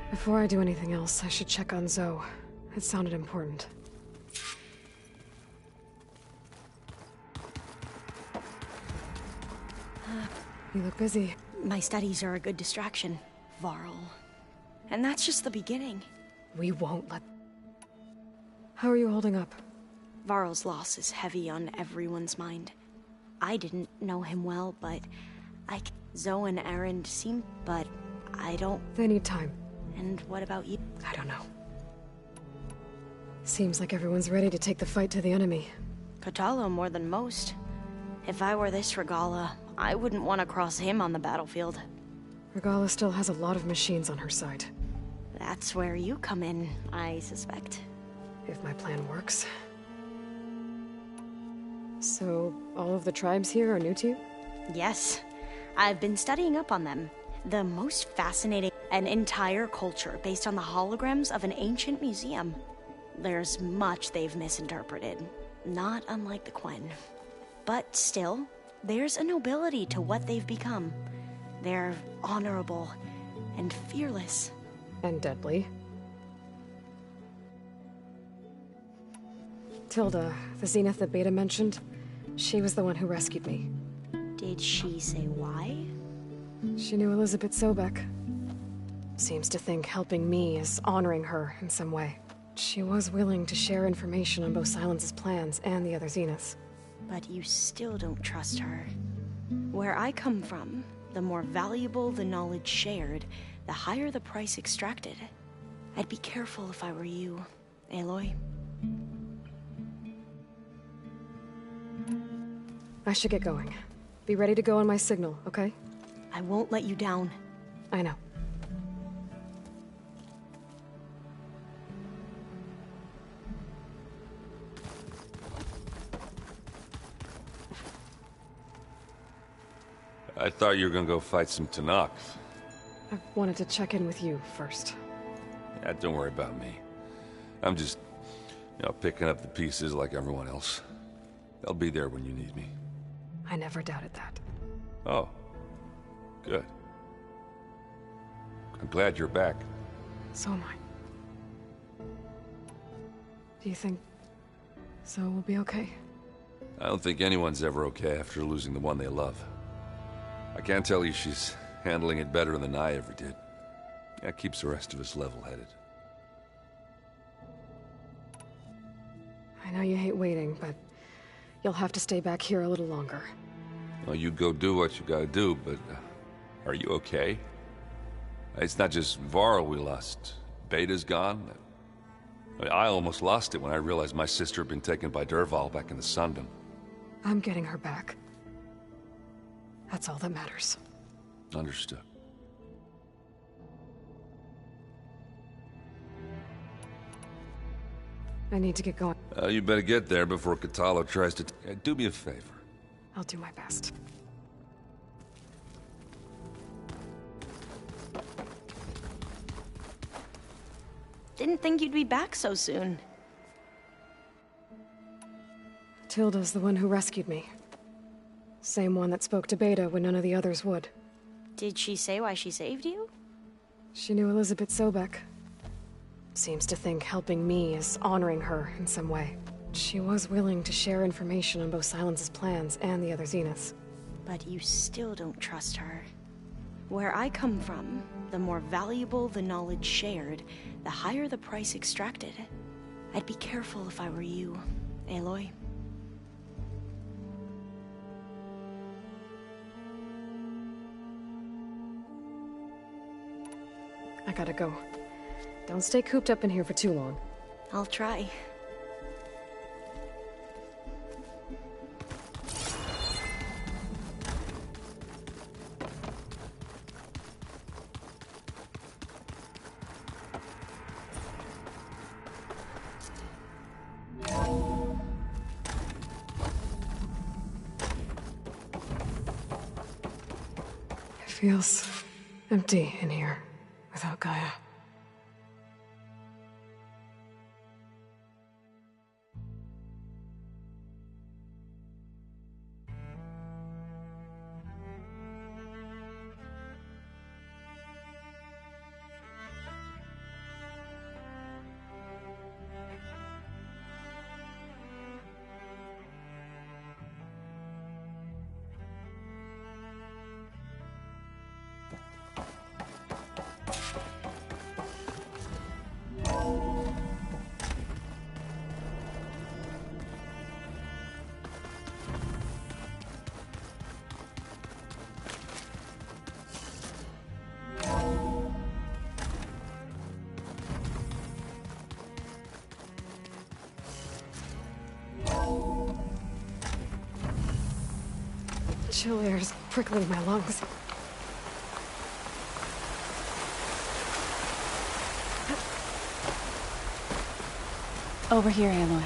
Before I do anything else, I should check on Zoe. It sounded important. You look busy. My studies are a good distraction, Varl. And that's just the beginning. We won't let... How are you holding up? Varl's loss is heavy on everyone's mind. I didn't know him well, but Zoe and Erend seem... but I don't... They need time. And what about you? I don't know. Seems like everyone's ready to take the fight to the enemy. Kotallo more than most. If I were this Regala, I wouldn't want to cross him on the battlefield. Regala still has a lot of machines on her side. That's where you come in, I suspect. If my plan works. So, all of the tribes here are new to you? Yes. I've been studying up on them. The most fascinating, an entire culture based on the holograms of an ancient museum. There's much they've misinterpreted, not unlike the Quen. But still, there's a nobility to what they've become. They're honorable and fearless. And deadly. Tilda, the Zenith that Beta mentioned, she was the one who rescued me. Did she say why? She knew Elizabeth Sobek. Seems to think helping me is honoring her in some way. She was willing to share information on both Silence's plans and the other Zeniths. But you still don't trust her. Where I come from, the more valuable the knowledge shared, the higher the price extracted. I'd be careful if I were you, Aloy. I should get going. Be ready to go on my signal, okay? I won't let you down. I know. I thought you were gonna go fight some Tenakth. I wanted to check in with you first. Yeah, don't worry about me. I'm just, picking up the pieces like everyone else. I'll be there when you need me. I never doubted that. Oh. Good. I'm glad you're back. So am I. Do you think Zoe will be okay? I don't think anyone's ever okay after losing the one they love. I can't tell you she's handling it better than I ever did. That keeps the rest of us level-headed. I know you hate waiting, but you'll have to stay back here a little longer. Well, you go do what you gotta do, but are you okay? It's not just Varl we lost. Beta's gone. I almost lost it when I realized my sister had been taken by Dervahl back in the Sundom. I'm getting her back. That's all that matters. Understood. I need to get going. You better get there before Kotallo tries to... do me a favor. I'll do my best. Didn't think you'd be back so soon. Tilda's the one who rescued me. Same one that spoke to Beta when none of the others would. Did she say why she saved you? She knew Elizabeth Sobek. Seems to think helping me is honoring her in some way. She was willing to share information on both Silence's plans and the other Zeniths. But you still don't trust her. Where I come from, the more valuable the knowledge shared, the higher the price extracted. I'd be careful if I were you, Aloy. I gotta go. Don't stay cooped up in here for too long. I'll try. It feels empty in here without Gaia. chill air's prickling my lungs. Over here, Aloy.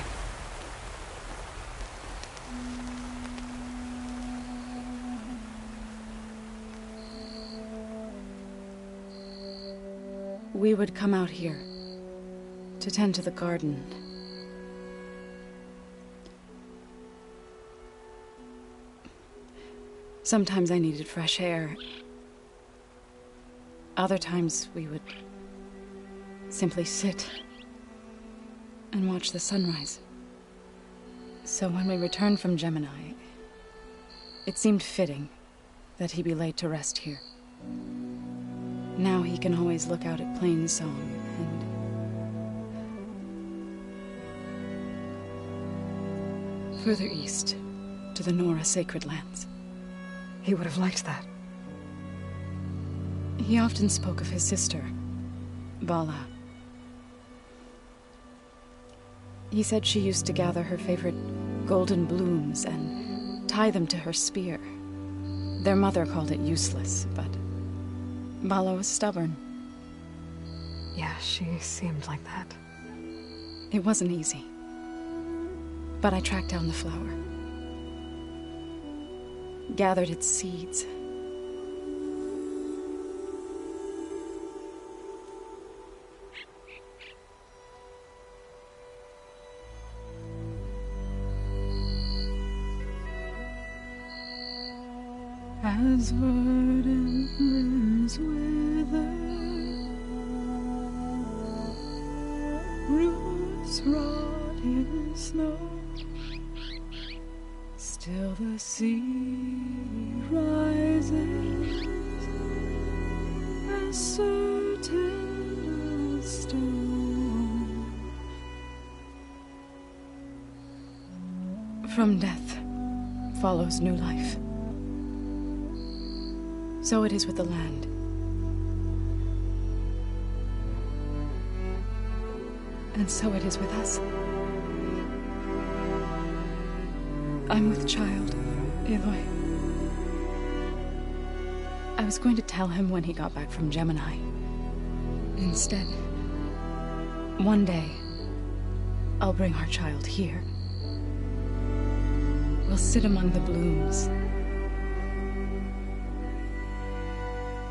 We would come out here to tend to the garden. Sometimes I needed fresh air. Other times we would simply sit and watch the sunrise. So when we returned from Gemini, it seemed fitting that he be laid to rest here. Now he can always look out at Plainsong and further east to the Nora Sacred Lands. He would have liked that. He often spoke of his sister, Bala. He said she used to gather her favorite golden blooms and tie them to her spear. Their mother called it useless, but Bala was stubborn. Yeah, she seemed like that. It wasn't easy. But I tracked down the flower. Gathered its seeds. As verdant limbs wither, roots rot in snow, still the sea rises, as certain as stone. From death follows new life. So it is with the land. And so it is with us. I'm with child, Aloy. I was going to tell him when he got back from Gemini. Instead, one day, I'll bring our child here. We'll sit among the blooms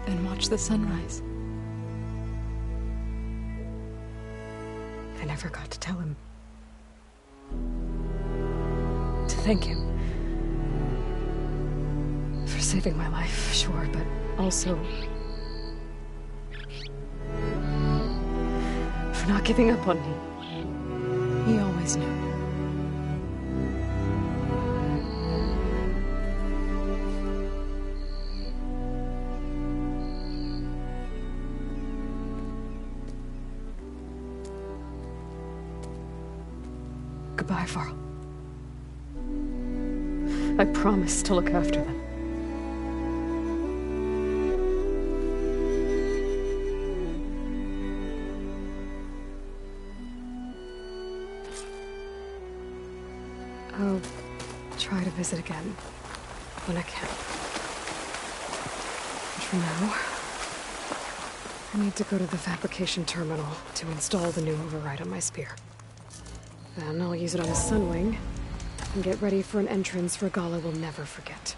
and watch the sunrise. I never got to tell him. To thank him. For saving my life, sure, but also for not giving up on me. He always knew. Goodbye, Varl. I promise to look after them. I'll try to visit again when I can. But for now, I need to go to the fabrication terminal to install the new override on my spear. Then I'll use it on the Sunwing and get ready for an entrance Regalla will never forget.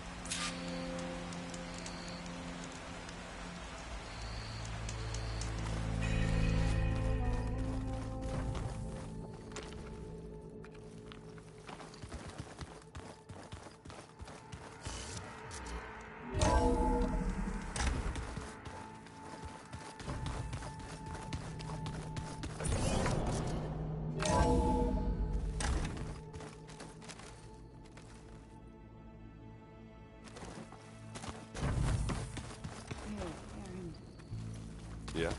Yeah?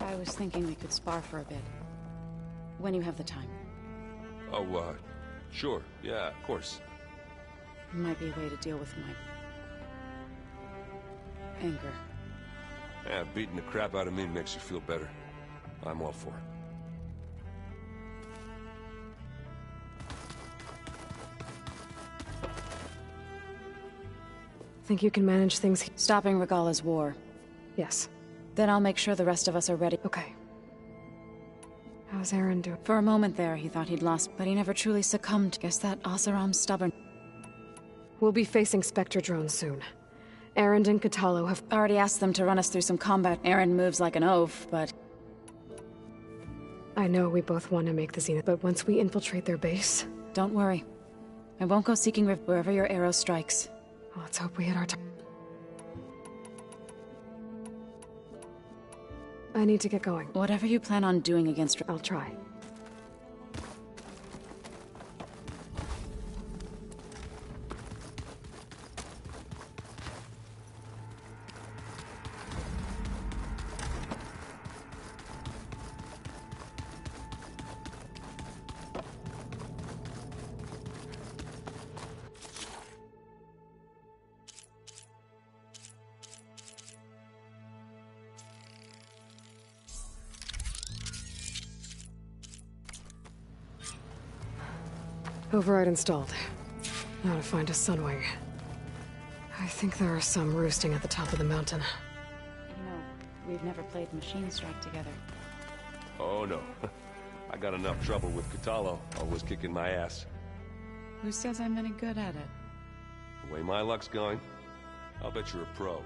I was thinking we could spar for a bit. When you have the time. Oh, sure. Yeah, of course. Might be a way to deal with my anger. Yeah, beating the crap out of me makes you feel better. I'm all for it. think you can manage things? Stopping Regala's war. Yes. Then I'll make sure the rest of us are ready. Okay. How's Aaron doing? For a moment there, he thought he'd lost, but he never truly succumbed. Guess that Oseram's stubborn. We'll be facing Spectre drones soon. Erend and Kotallo have already asked them to run us through some combat. Aaron moves like an oaf, but... I know we both want to make the Zenith, but once we infiltrate their base... Don't worry. I won't go seeking wherever your arrow strikes. Well, let's hope we hit our target. I need to get going. Whatever you plan on doing against... I'll try. Override installed. Now to find a Sunwing. I think there are some roosting at the top of the mountain. You know, we've never played Machine Strike together. Oh no. I got enough trouble with Kotallo, always kicking my ass. Who says I'm any good at it? The way my luck's going, I'll bet you're a pro.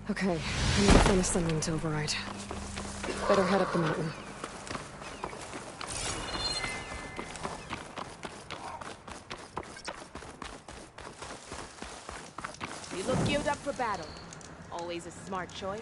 Okay, I need to find a Sunwing to override. Better head up the mountain. You look geared up for battle. Always a smart choice.